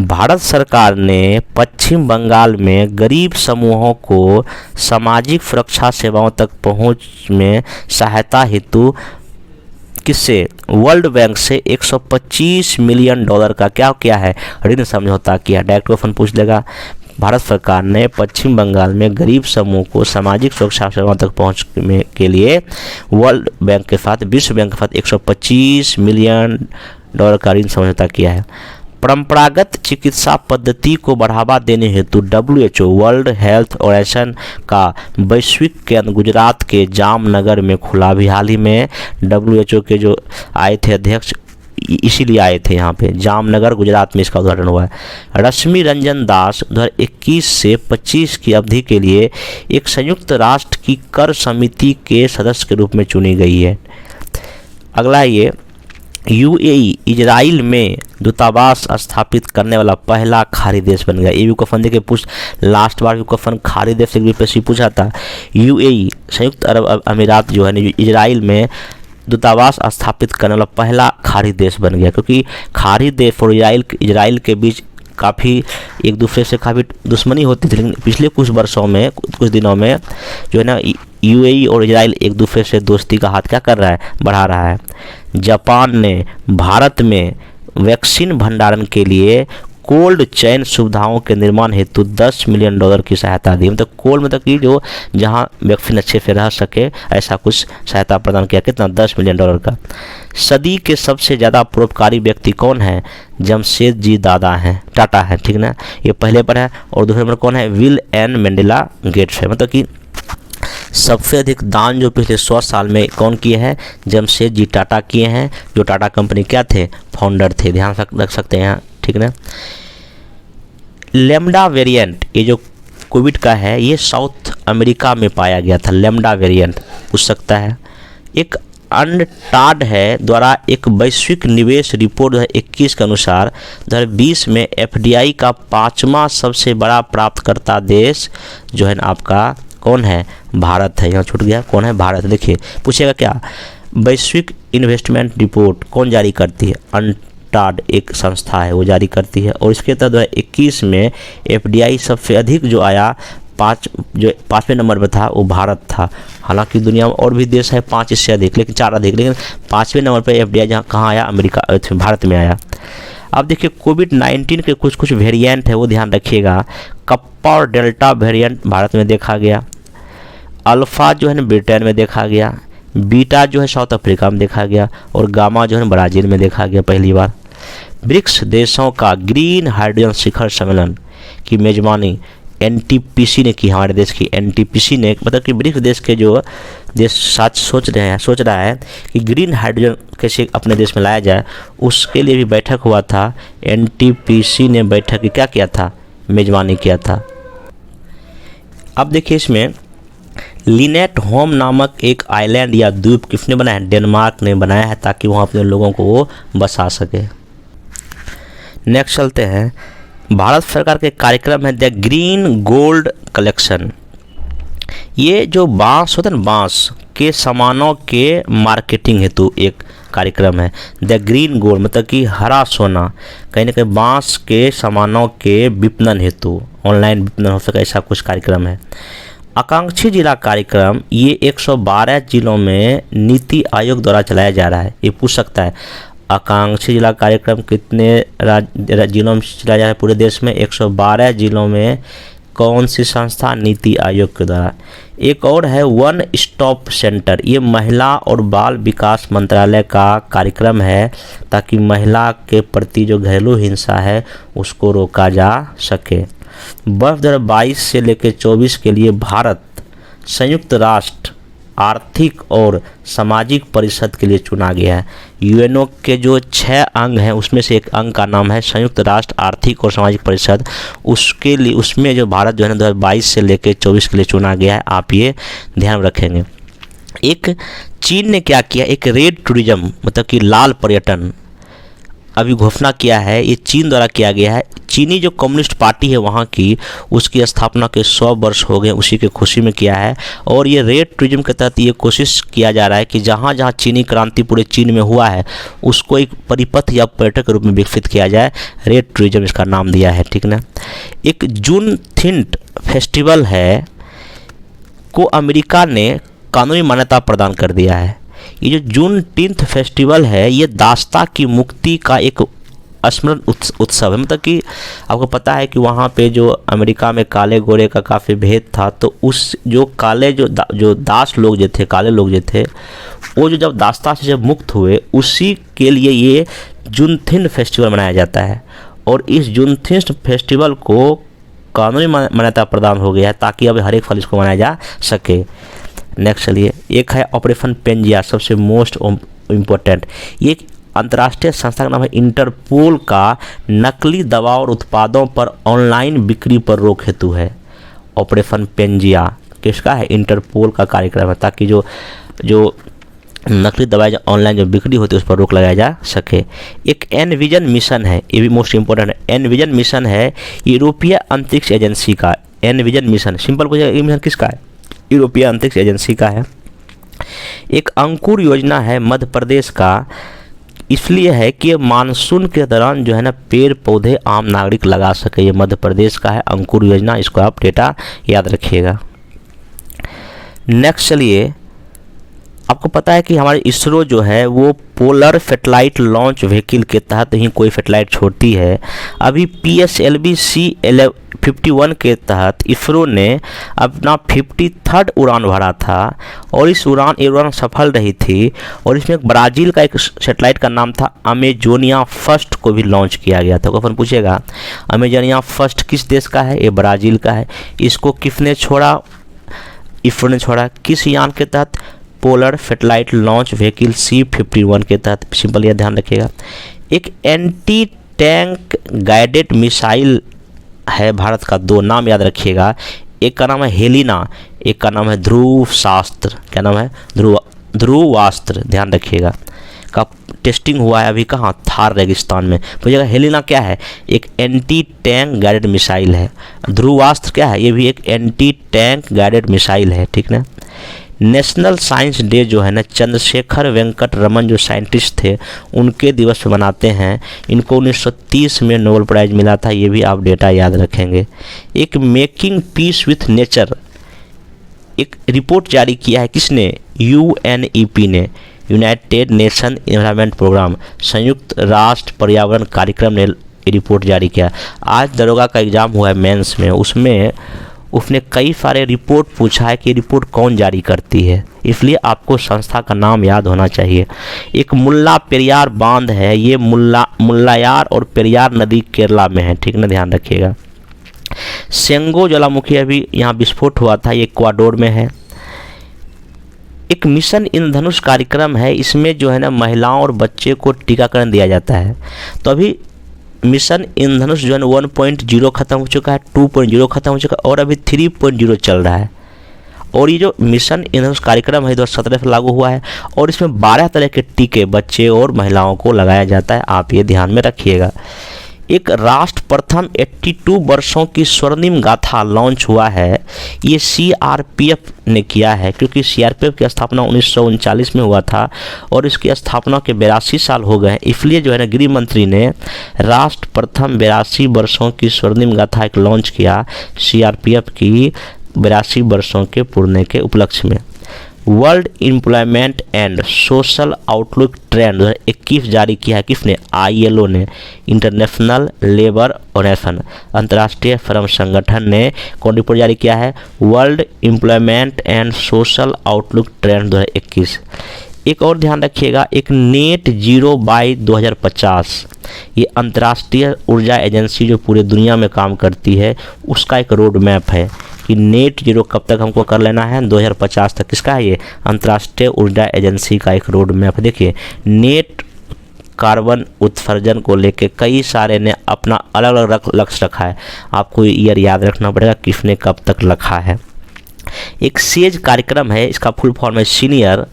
भारत सरकार ने पश्चिम बंगाल में गरीब समूहों को सामाजिक सुरक्षा सेवाओं तक पहुंच में सहायता हेतु किससे? वर्ल्ड बैंक से $125 मिलियन का क्या किया है? ऋण समझौता किया। डायरेक्ट क्वेश्चन पूछ लेगा। भारत सरकार ने पश्चिम बंगाल में गरीब समूह को सामाजिक सुरक्षा सेवाओं तक पहुंच के लिए वर्ल्ड बैंक के साथ, विश्व बैंक के साथ $125 मिलियन का ऋण समझौता किया है। परंपरागत चिकित्सा पद्धति को बढ़ावा देने हेतु WHO वर्ल्ड हेल्थ ऑर्गेनाइजेशन का वैश्विक केंद्र गुजरात के जामनगर में खुला। भी हाल ही में WHO के जो आए थे अध्यक्ष, इसीलिए आए थे यहाँ पे, जामनगर गुजरात में इसका उद्घाटन हुआ है। रश्मि रंजन दास 2021 से 25 की अवधि के लिए एक संयुक्त राष्ट्र की कर समिति के सदस्य के रूप में चुनी गई है। अगला ये UAE इजराइल में दूतावास स्थापित करने वाला पहला खाड़ी देश बन गया। ये भी क्वेश्चन देखिए लास्ट बार भी क्वेश्चन खाड़ी देश से पूछा था। UAE संयुक्त अरब अमीरात जो है इजराइल में दूतावास स्थापित करने वाला पहला खाड़ी देश बन गया, क्योंकि खाड़ी देश और इजराइल के बीच काफ़ी एक दूसरे से काफ़ी दुश्मनी होती थी, लेकिन पिछले कुछ वर्षों में, कुछ दिनों में जो है ना, यूएई और इजराइल एक दूसरे से दोस्ती का हाथ क्या कर रहा है, बढ़ा रहा है। जापान ने भारत में वैक्सीन भंडारण के लिए कोल्ड चेन सुविधाओं के निर्माण हेतु $10 मिलियन की सहायता दी। मतलब कोल्ड मतलब कि जो जहां वैक्सीन अच्छे से रह सके, ऐसा कुछ सहायता प्रदान किया। कितना? $10 मिलियन का। सदी के सबसे ज़्यादा परोपकारी व्यक्ति कौन है? जमशेदजी टाटा है, ठीक ना, ये पहले पर है। और दूसरे नंबर कौन है? विल एंड मैंडेला गेट्स है। मतलब कि सबसे अधिक दान जो पिछले 100 साल में कौन किए हैं? जमशेदजी टाटा किए हैं, जो टाटा कंपनी क्या थे? फाउंडर थे। ध्यान रख सकते हैं यहाँ, ठीक ना। लैम्डा वेरिएंट, ये जो कोविड का है, ये साउथ अमेरिका में पाया गया था। लैम्डा वेरिएंट पूछ सकता है। एक अनटाड है द्वारा एक वैश्विक निवेश रिपोर्ट 2021 के अनुसार 2020 में एफडीआई का 5वां सबसे बड़ा प्राप्तकर्ता देश जो है ना आपका कौन है? भारत है। यहाँ छूट गया, कौन है? भारत। देखिए पूछेगा क्या, वैश्विक इन्वेस्टमेंट रिपोर्ट कौन जारी करती है? अनटाड एक संस्था है, वो जारी करती है। और इसके तहत 2021 में एफडीआई सबसे अधिक जो आया, 5वें नंबर पर था, वो भारत था। हालांकि दुनिया में और भी देश है 5 इससे अधिक, लेकिन 4 अधिक, लेकिन 5वें नंबर पर एफडीआई जहाँ कहाँ आया? अमेरिका, भारत में आया। अब देखिए कोविड-19 के कुछ वेरिएंट है, वो ध्यान रखिएगा। कप्पा और डेल्टा वेरिएंट भारत में देखा गया। अल्फ़ा जो है ना ब्रिटेन में देखा गया। बीटा जो है साउथ अफ्रीका में देखा गया। और गामा जो है ना ब्राज़ील में देखा गया पहली बार। ब्रिक्स देशों का ग्रीन हाइड्रोजन शिखर सम्मेलन की मेजबानी एनटीपीसी ने की। हमारे देश की एनटीपीसी ने, मतलब कि ब्रिक्स देश के जो देश साथ सोच रहा है कि ग्रीन हाइड्रोजन कैसे अपने देश में लाया जाए, उसके लिए भी बैठक हुआ था। एनटीपीसी ने बैठक की क्या किया था? मेजबानी किया था। अब देखिए इसमें लिनेट होम नामक एक आइलैंड या द्वीप किसने बनाया है? डेनमार्क ने बनाया है, ताकि वहाँ अपने लोगों को वो बसा सके। नेक्स्ट चलते हैं। भारत सरकार के कार्यक्रम है द ग्रीन गोल्ड कलेक्शन। ये जो बांस होता है ना, बांस के सामानों के मार्केटिंग हेतु एक कार्यक्रम है। द ग्रीन गोल्ड मतलब कि हरा सोना, कहीं ना कहीं बांस के सामानों के विपणन हेतु ऑनलाइन विपणन हो सके, ऐसा कुछ कार्यक्रम है। आकांक्षी जिला कार्यक्रम ये 112 जिलों में नीति आयोग द्वारा चलाया जा रहा है। ये पूछ सकता है आकांक्षी जिला कार्यक्रम कितने जिलों में चलाया जा रहा है? पूरे देश में 112 जिलों में। कौन सी संस्था? नीति आयोग के द्वारा। एक और है वन स्टॉप सेंटर, ये महिला और बाल विकास मंत्रालय का कार्यक्रम है, ताकि महिला के प्रति जो घरेलू हिंसा है उसको रोका जा सके। वर्ष 2022 से लेकर 24 के लिए भारत संयुक्त राष्ट्र आर्थिक और सामाजिक परिषद के लिए चुना गया है। यूएनओ के जो 6 अंग हैं उसमें से एक अंग का नाम है संयुक्त राष्ट्र आर्थिक और सामाजिक परिषद। उसके लिए उसमें जो भारत जो है ना 2022 से लेकर 24 के लिए चुना गया है, आप ये ध्यान रखेंगे। एक चीन ने क्या किया, एक रेड टूरिज्म मतलब कि लाल पर्यटन अभी घोषणा किया है। ये चीन द्वारा किया गया है। चीनी जो कम्युनिस्ट पार्टी है वहाँ की, उसकी स्थापना के 100 वर्ष हो गए, उसी के खुशी में किया है। और ये रेड टूरिज्म के तहत ये कोशिश किया जा रहा है कि जहाँ जहाँ चीनी क्रांति पूरे चीन में हुआ है उसको एक परिपथ या पर्यटक के रूप में विकसित किया जाए। रेड टूरिज्म इसका नाम दिया है, ठीक ना। एक जूनथिंट फेस्टिवल है को अमेरिका ने कानूनी मान्यता प्रदान कर दिया है। ये जो जूनथिंट फेस्टिवल है ये दास्ता की मुक्ति का एक स्मरण उत्सव है। मतलब कि आपको पता है कि वहाँ पे जो अमेरिका में काले गोरे का काफ़ी भेद था, तो उस जो काले जो दास लोग जो थे, काले लोग जो थे, वो जो जब दास्ता से जब मुक्त हुए, उसी के लिए ये जूनथिंट फेस्टिवल मनाया जाता है। और इस जूनथिंट फेस्टिवल को कानूनी मान्यता प्रदान हो गया है, ताकि अब हर एक फल इसको मनाया जा सके। नेक्स्ट चलिए, एक है ऑपरेशन पेंजिया, सबसे मोस्ट इम्पोर्टेंट। ये अंतर्राष्ट्रीय संस्था का नाम है इंटरपोल का नकली दवा और उत्पादों पर ऑनलाइन बिक्री पर रोक हेतु है। ऑपरेशन पेंजिया किसका है? इंटरपोल का कार्यक्रम है, ताकि जो नकली दवाएं ऑनलाइन जो बिक्री होती है उस पर रोक लगाया जा सके। एक एनविजन मिशन है, ये भी मोस्ट इंपॉर्टेंट है। एनविजन मिशन है यूरोपीय अंतरिक्ष एजेंसी का। एनविजन मिशन सिंपल को, ये मिशन किसका है? यूरोपीय अंतरिक्ष एजेंसी का है। एक अंकुर योजना है मध्य प्रदेश का, इसलिए है कि मानसून के दौरान जो है ना पेड़ पौधे आम नागरिक लगा सके। ये मध्य प्रदेश का है अंकुर योजना, इसको आप डेटा याद रखिएगा। नेक्स्ट चलिए, आपको पता है कि हमारे इसरो जो है वो पोलर सैटेलाइट लॉन्च व्हीकल के तहत ही कोई सैटेलाइट छोड़ती है। अभी PSLV C51 के तहत इसरो ने अपना 53rd उड़ान भरा था और इस उड़ान सफल रही थी और इसमें ब्राज़ील का एक सैटेलाइट का नाम था अमेजोनिया फर्स्ट को भी लॉन्च किया गया था। क्वेश्चन पूछेगा अमेजोनिया फर्स्ट किस देश का है? ये ब्राज़ील का है। इसको किसने छोड़ा? इसरो ने छोड़ा। किस यान के तहत? Polar satellite launch vehicle C51 के तहत। सिंपल यह ध्यान रखिएगा। एक एंटी टैंक गाइडेड मिसाइल है भारत का, दो नाम याद रखिएगा। एक का नाम है हेलिना, एक का नाम है ध्रुवास्त्र। क्या नाम है? ध्रुवास्त्र, ध्यान रखिएगा। का टेस्टिंग हुआ है अभी कहाँ? थार रेगिस्तान में। पूछेगा हेलिना क्या है? एक एंटी टैंक गाइडेड मिसाइल है। ध्रुवास्त्र क्या है? ये भी एक एंटी टैंक गाइडेड मिसाइल है, ठीक ना। नेशनल साइंस डे जो है ना, चंद्रशेखर वेंकट रमन जो साइंटिस्ट थे उनके दिवस पे मनाते हैं। इनको 1930 में नोबेल प्राइज़ मिला था, ये भी आप डेटा याद रखेंगे। एक मेकिंग पीस विथ नेचर एक रिपोर्ट जारी किया है, किसने? UNEP ने, यूनाइटेड नेशन एनवायरनमेंट प्रोग्राम, संयुक्त राष्ट्र पर्यावरण कार्यक्रम ने रिपोर्ट जारी किया। आज दरोगा का एग्ज़ाम हुआ है मेंस में, उसमें उसने कई सारे रिपोर्ट पूछा है कि रिपोर्ट कौन जारी करती है, इसलिए आपको संस्था का नाम याद होना चाहिए। एक मुल्ला पेरियार बांध है, ये मुल्लायार और पेरियार नदी केरला में है, ठीक ना, ध्यान रखिएगा। सेंगो ज्वालामुखी अभी यहाँ विस्फोट हुआ था, ये इक्वाडोर में है। एक मिशन इंद्रधनुष कार्यक्रम है, इसमें जो है ना महिलाओं और बच्चे को टीकाकरण दिया जाता है। तो अभी मिशन इंद्रधनुष जो है 1.0 खत्म हो चुका है, 2.0 खत्म हो चुका है और अभी 3.0 चल रहा है। और ये जो मिशन इंद्रधनुष कार्यक्रम है 2017 से लागू हुआ है और इसमें 12 तरह के टीके बच्चे और महिलाओं को लगाया जाता है, आप ये ध्यान में रखिएगा। एक राष्ट्र प्रथम 82 वर्षों की स्वर्णिम गाथा लॉन्च हुआ है, ये CRPF ने किया है, क्योंकि CRPF की स्थापना 1939 में हुआ था और इसकी स्थापना के 82 साल हो गए, इसलिए जो है ना गृह मंत्री ने राष्ट्र प्रथम 82 वर्षों की स्वर्णिम गाथा एक लॉन्च किया CRPF की 82 वर्षों के पूर्णे के उपलक्ष्य में। World employment and social outlook trend 2021 जारी किया है, किसने? ILO ने, इंटरनेशनल लेबर ऑर्गेनाइजेशन, अंतर्राष्ट्रीय श्रम संगठन ने कौन रिपोर्ट जारी किया है? World employment and social outlook trend 2021। एक और ध्यान रखिएगा, एक नेट जीरो बाय 2050, ये अंतर्राष्ट्रीय ऊर्जा एजेंसी जो पूरे दुनिया में काम करती है उसका एक रोड मैप है कि नेट जीरो कब तक हमको कर लेना है? 2050 तक। किसका है ये? अंतर्राष्ट्रीय ऊर्जा एजेंसी का एक रोड मैप। देखिए, नेट कार्बन उत्सर्जन को लेके कई सारे ने अपना अलग अलग लक्ष्य रखा है, आपको ईयर याद रखना पड़ेगा किसने कब तक रखा है। एक सेज कार्यक्रम है, इसका फुल फॉर्म है senior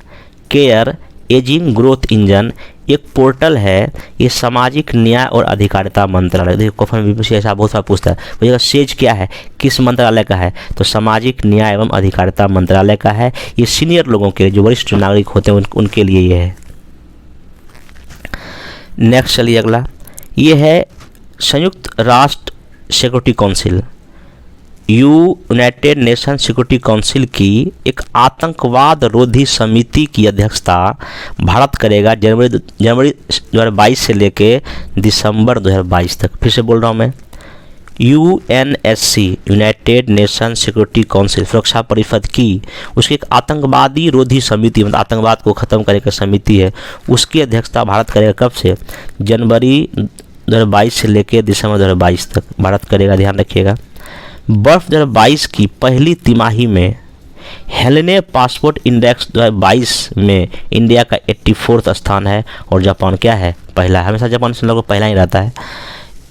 care ageing growth engine, एक पोर्टल है, ये सामाजिक न्याय और अधिकारिता मंत्रालय। देखिए क्वेश्चन भी ऐसा बहुत सारा पूछता है, मुझे सेज क्या है, किस मंत्रालय का है? तो सामाजिक न्याय एवं अधिकारिता मंत्रालय का है। ये सीनियर लोगों के लिए, जो वरिष्ठ नागरिक होते हैं उनके लिए ये है। नेक्स्ट चलिए अगला, ये है संयुक्त राष्ट्र security council, United nation security council की एक आतंकवाद रोधी समिति की अध्यक्षता भारत करेगा जनवरी 2022 से लेके दिसंबर 2022 तक। फिर से बोल रहा हूँ मैं, UNSC United nation security council सुरक्षा परिषद की उसकी एक आतंकवादी रोधी समिति, मतलब आतंकवाद को ख़त्म करने की समिति है, उसकी अध्यक्षता भारत करेगा। कब से? जनवरी 2022 से लेकर दिसंबर 2022 तक भारत करेगा, ध्यान रखिएगा। वर्ष 2022 की पहली तिमाही में हेलेने पासपोर्ट इंडेक्स 2022 में इंडिया का 84वां स्थान है और जापान क्या है? पहला है। हमेशा जापान से लोगों को पहला ही रहता है।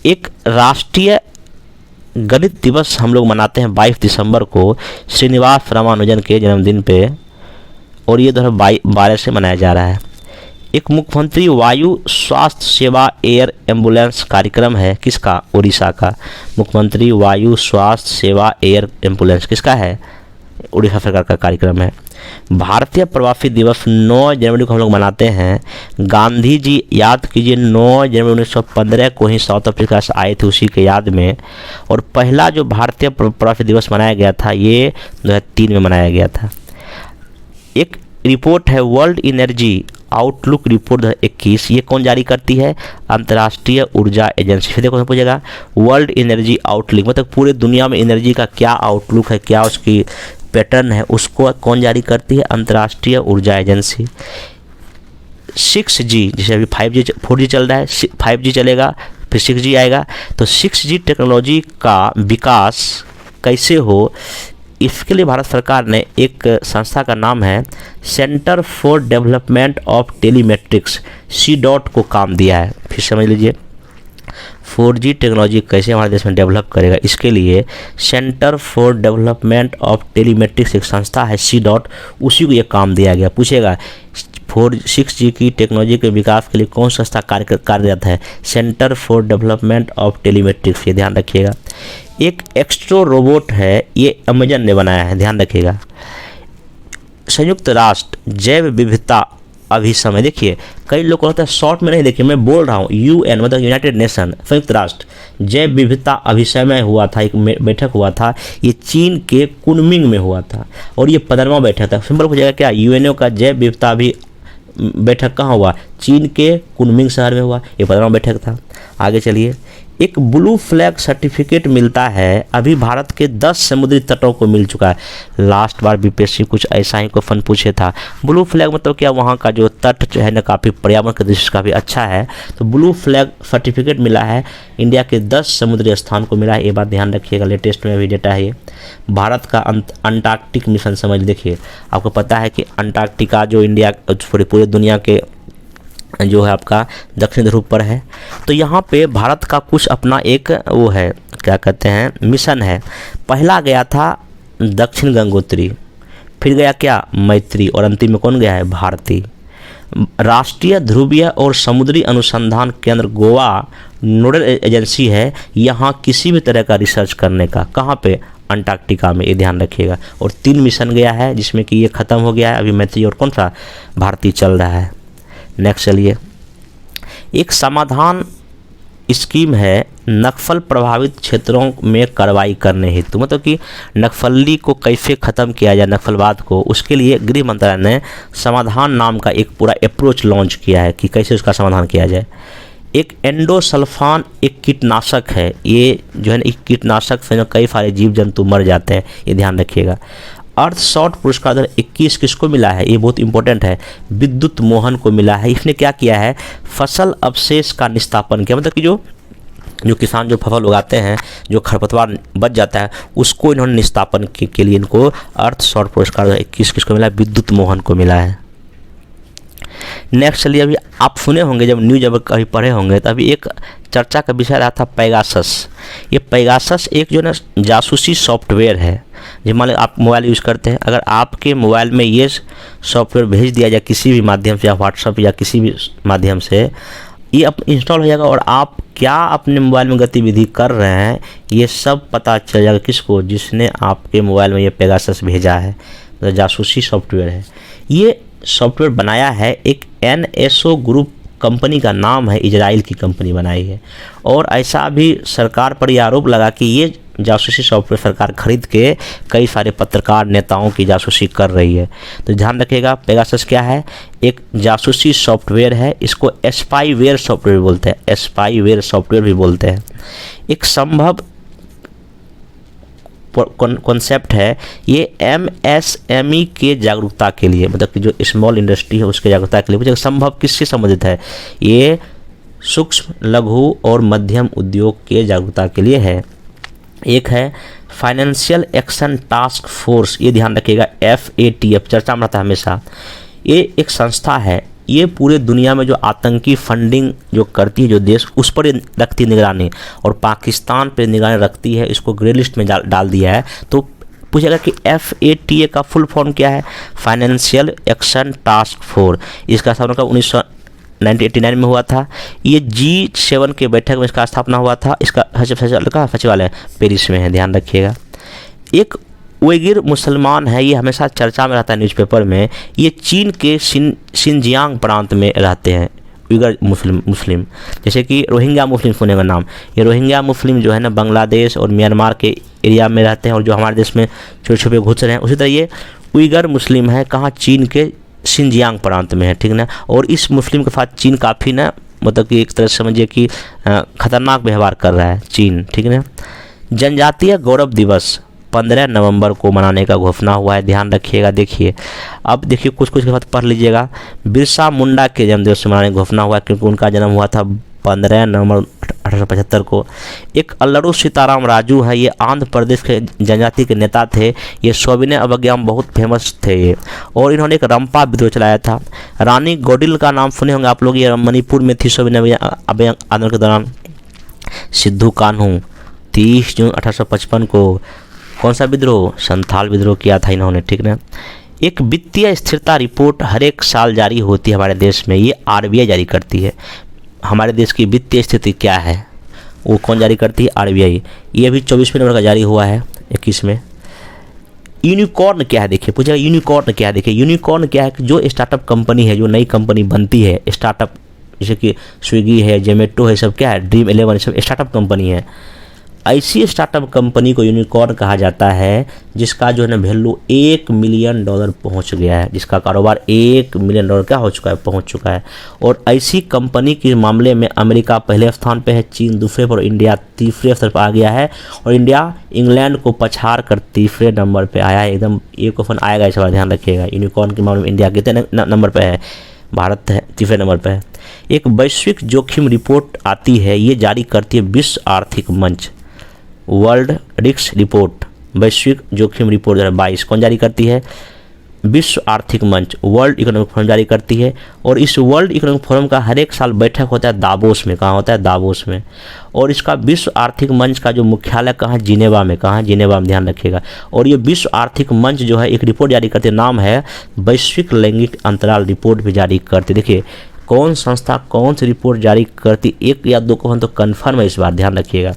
एक राष्ट्रीय गणित दिवस हम लोग मनाते हैं 22 दिसंबर को श्रीनिवास रामानुजन के जन्मदिन पे, और ये 2012 से मनाया जा रहा है। एक मुख्यमंत्री वायु स्वास्थ्य सेवा एयर एम्बुलेंस कार्यक्रम है, किसका? उड़ीसा का। मुख्यमंत्री वायु स्वास्थ्य सेवा एयर एम्बुलेंस किसका है? उड़ीसा सरकार का कार्यक्रम है। भारतीय प्रवासी दिवस 9 जनवरी को हम लोग मनाते हैं। गांधी जी, याद कीजिए, 9 जनवरी 1915 को ही साउथ अफ्रीका से आए थे, उसी के याद में। और पहला जो भारतीय प्रवासी दिवस मनाया गया था ये 2003 में मनाया गया था। एक रिपोर्ट है वर्ल्ड एनर्जी आउटलुक रिपोर्ट 2021, ये कौन जारी करती है? अंतर्राष्ट्रीय ऊर्जा एजेंसी। फिर देखो पूछेगा वर्ल्ड एनर्जी आउटलुक मतलब पूरे दुनिया में एनर्जी का क्या आउटलुक है, क्या उसकी पैटर्न है, उसको कौन जारी करती है? अंतर्राष्ट्रीय ऊर्जा एजेंसी। 6G, जैसे अभी 5G 4G चल रहा है, 5G चलेगा फिर 6G आएगा, तो 6G टेक्नोलॉजी का विकास कैसे हो, इसके लिए भारत सरकार ने एक संस्था का नाम है centre for development of telematics CDOT को काम दिया है। फिर समझ लीजिए 4G टेक्नोलॉजी कैसे हमारे देश में डेवलप करेगा, इसके लिए सेंटर फॉर डेवलपमेंट ऑफ टेलीमेट्रिक्स एक संस्था है CDOT, उसी को ये काम दिया गया। पूछेगा 6G की टेक्नोलॉजी के विकास के लिए कौन संस्था कार्यरत है? सेंटर फॉर डेवलपमेंट ऑफ टेलीमेट्रिक्स, ये ध्यान रखिएगा। एक एक्स्ट्रो रोबोट है, ये अमेजन ने बनाया है, ध्यान रखिएगा। संयुक्त राष्ट्र जैव विविधता अभिसमय, देखिए कई लोग को लगता है शॉर्ट में नहीं, देखिए मैं बोल रहा हूँ UN मतलब यूनाइटेड नेशन, संयुक्त राष्ट्र जैव विविधता अभिसमय हुआ था, एक बैठक हुआ था, ये चीन के कुनमिंग में हुआ था और ये 15वां बैठक था। सिंपल हो जाएगा क्या, UNO का जैव विविधता भी बैठक कहाँ हुआ? चीन के कुनमिंग शहर में हुआ, ये 15वां बैठक था। आगे चलिए, एक ब्लू फ्लैग सर्टिफिकेट मिलता है, अभी भारत के 10 समुद्री तटों को मिल चुका है। लास्ट बार BPSC कुछ ऐसा ही क्वेश्चन पूछे था। ब्लू फ्लैग मतलब क्या, वहाँ का जो तट जो है ना काफ़ी पर्यावरण के दृष्टि से काफ़ी अच्छा है, तो ब्लू फ्लैग सर्टिफिकेट मिला है, इंडिया के 10 समुद्री स्थान को मिला है, ये बात ध्यान रखिएगा। लेटेस्ट में भी डेटा है ये। भारत का अंटार्कटिक मिशन समझ, देखिए आपको पता है कि अंटार्कटिका जो इंडिया पूरे दुनिया के जो है आपका दक्षिण ध्रुव पर है, तो यहाँ पे भारत का कुछ अपना एक वो है, क्या कहते हैं, मिशन है। पहला गया था दक्षिण गंगोत्री, फिर गया क्या मैत्री, और अंतिम में कौन गया है? भारती। राष्ट्रीय ध्रुवीय और समुद्री अनुसंधान केंद्र गोवा नोडल एजेंसी है यहाँ किसी भी तरह का रिसर्च करने का। कहाँ पे? अंटार्कटिका में, ये ध्यान रखिएगा। और 3 मिशन गया है जिसमें कि ये ख़त्म हो गया है, अभी मैत्री और कौन सा भारती चल रहा है। नेक्स्ट चलिए, एक समाधान स्कीम है नक्सल प्रभावित क्षेत्रों में कार्रवाई करने हेतु, मतलब कि नक्सली को कैसे ख़त्म किया जाए, नक्सलवाद को, उसके लिए गृह मंत्रालय ने समाधान नाम का एक पूरा अप्रोच लॉन्च किया है कि कैसे उसका समाधान किया जाए। एक एंडोसल्फान एक कीटनाशक है, ये जो है ना एक कीटनाशक से कई सारे जीव जंतु मर जाते हैं, ये ध्यान रखिएगा। अर्थ शॉट पुरस्कार 2021 किसको मिला है? ये बहुत इंपॉर्टेंट है, विद्युत मोहन को मिला है। इसने क्या किया है? फसल अवशेष का निस्तापन किया, मतलब कि जो किसान जो फसल उगाते हैं, जो खरपतवार बच जाता है, उसको इन्होंने निस्तापन के लिए इनको अर्थ शॉट पुरस्कार 2021 किसको मिला है? विद्युत मोहन को मिला है। नेक्स्ट चलिए, अभी आप सुने होंगे, जब न्यूज जब कभी पढ़े होंगे, तो अभी एक चर्चा का विषय रहा था पेगासस। ये पेगासस एक जो ना जासूसी सॉफ्टवेयर है, जो मान लो आप मोबाइल यूज़ करते हैं, अगर आपके मोबाइल में ये सॉफ्टवेयर भेज दिया जाए किसी भी माध्यम से, या व्हाट्सएप या किसी भी माध्यम से, ये इंस्टॉल हो जाएगा और आप क्या अपने मोबाइल में गतिविधि कर रहे हैं ये सब पता चल जाएगा। किसको? जिसने आपके मोबाइल में ये पेगासस भेजा है, तो जासूसी सॉफ्टवेयर है। ये सॉफ्टवेयर बनाया है एक NSO ग्रुप कंपनी का नाम है, इजराइल की कंपनी बनाई है। और ऐसा भी सरकार पर यह आरोप लगा कि ये जासूसी सॉफ्टवेयर सरकार खरीद के कई सारे पत्रकार नेताओं की जासूसी कर रही है। तो ध्यान रखिएगा, पेगासस क्या है? एक जासूसी सॉफ्टवेयर है, इसको स्पाईवेयर सॉफ्टवेयर बोलते हैं, स्पाईवेयर सॉफ्टवेयर भी बोलते हैं। एक संभव कॉन्सेप्ट है ये MSME के जागरूकता के लिए, मतलब कि जो स्मॉल इंडस्ट्री है उसके जागरूकता के लिए। मुझे संभव किससे संबंधित है? ये सूक्ष्म लघु और मध्यम उद्योग के जागरूकता के लिए है। एक है फाइनेंशियल एक्शन टास्क फोर्स, ये ध्यान रखिएगा, FATF चर्चा में रहता है हमेशा। ये एक संस्था है, ये पूरे दुनिया में जो आतंकी फंडिंग जो करती है जो देश, उस पर रखती निगरानी, और पाकिस्तान पर निगरानी रखती है, इसको ग्रे लिस्ट में डाल दिया है। तो पूछेगा कि FATA का फुल फॉर्म क्या है? Financial action task force. इसका स्थापना 1989 में हुआ था। ये G7 के बैठक में इसका स्थापना हुआ था। इसका सचिवालय पेरिस में है, ध्यान रखिएगा। एक उइगिर मुसलमान है, ये हमेशा चर्चा में रहता है न्यूज़पेपर में। ये चीन के शिनजियांग प्रांत में रहते हैं उइगर मुस्लिम। जैसे कि रोहिंग्या मुस्लिम सुनेगा नाम, ये रोहिंग्या मुस्लिम जो है ना बांग्लादेश और म्यांमार के एरिया में रहते हैं और जो हमारे देश में छोटे छोटे घुस रहे हैं। उसी तरह ये उइगर मुस्लिम है, कहाँ, चीन के शिनजियांग प्रांत में है, ठीक ना। और इस मुस्लिम के साथ चीन काफ़ी ना मतलब कि एक तरह से समझिए कि खतरनाक व्यवहार कर रहा है चीन, ठीक है ना। जनजातीय गौरव दिवस 15 नवंबर को मनाने का घोषणा हुआ है, ध्यान रखिएगा। देखिए अब देखिए कुछ के साथ पढ़ लीजिएगा। बिरसा मुंडा के जन्मदिवस मनाने की घोषणा हुआ है क्योंकि उनका जन्म हुआ था 15 नवंबर 1875 को। एक अल्लड़ू सीताराम राजू है, ये आंध्र प्रदेश के जनजाति के नेता थे। ये सविनय अवज्ञा में बहुत फेमस थे ये, और इन्होंने एक रंपा विद्रोह चलाया था। रानी गौडिल का नाम सुने होंगे आप लोग, ये मणिपुर में थी सविनय आंदोलन के दौरान। सिद्धू कान्हू 30 जून 1855 को कौन सा विद्रोह, संथाल विद्रोह किया था इन्होंने, ठीक ना। एक वित्तीय स्थिरता रिपोर्ट हर एक साल जारी होती है हमारे देश में, ये आरबीआई जारी करती है। हमारे देश की वित्तीय स्थिति क्या है वो कौन जारी करती है, आरबीआई। ये अभी 24वें नंबर का जारी हुआ है 21 में। यूनिकॉर्न क्या है देखिए, पूछेगा यूनिकॉर्न क्या है। देखिए यूनिकॉर्न क्या है कि जो स्टार्टअप कंपनी है, जो नई कंपनी बनती है स्टार्टअप, जैसे कि स्विगी है, जोमेटो है, सब क्या है, ड्रीम 11 सब स्टार्टअप कंपनी है। ऐसी स्टार्टअप कंपनी को यूनिकॉर्न कहा जाता है जिसका जो है ना वैल्यू $1 मिलियन पहुंच गया है, जिसका कारोबार $1 मिलियन क्या हो चुका है, पहुंच चुका है। और ऐसी कंपनी के मामले में अमेरिका पहले स्थान पे है, चीन दूसरे पर, इंडिया तीसरे स्तर पर आ गया है। और इंडिया इंग्लैंड को पछाड़ कर तीसरे नंबर पर आया है। एकदम ये क्वेश्चन आएगा, इस बार ध्यान रखिएगा। यूनिकॉर्न के मामले में इंडिया कितने नंबर पर है, भारत है तीसरे नंबर पर है। एक वैश्विक जोखिम रिपोर्ट आती है, ये जारी करती है विश्व आर्थिक मंच, वर्ल्ड रिस्क रिपोर्ट, वैश्विक जोखिम रिपोर्ट 2022 कौन जारी करती है, विश्व आर्थिक मंच, वर्ल्ड इकोनॉमिक फोरम जारी करती है। और इस वर्ल्ड इकोनॉमिक फोरम का हर एक साल बैठक होता है दावोस में, कहाँ होता है, दावोस में। और इसका विश्व आर्थिक मंच का जो मुख्यालय कहाँ, जिनेवा में, कहाँ, जिनेवा में, ध्यान रखिएगा। और ये विश्व आर्थिक मंच जो है एक रिपोर्ट जारी करते, नाम है वैश्विक लैंगिक अंतराल रिपोर्ट भी जारी करते। देखिए कौन संस्था कौन सी रिपोर्ट जारी करती, एक या दो क्वेश्चन तो कन्फर्म है, इस बार ध्यान रखिएगा।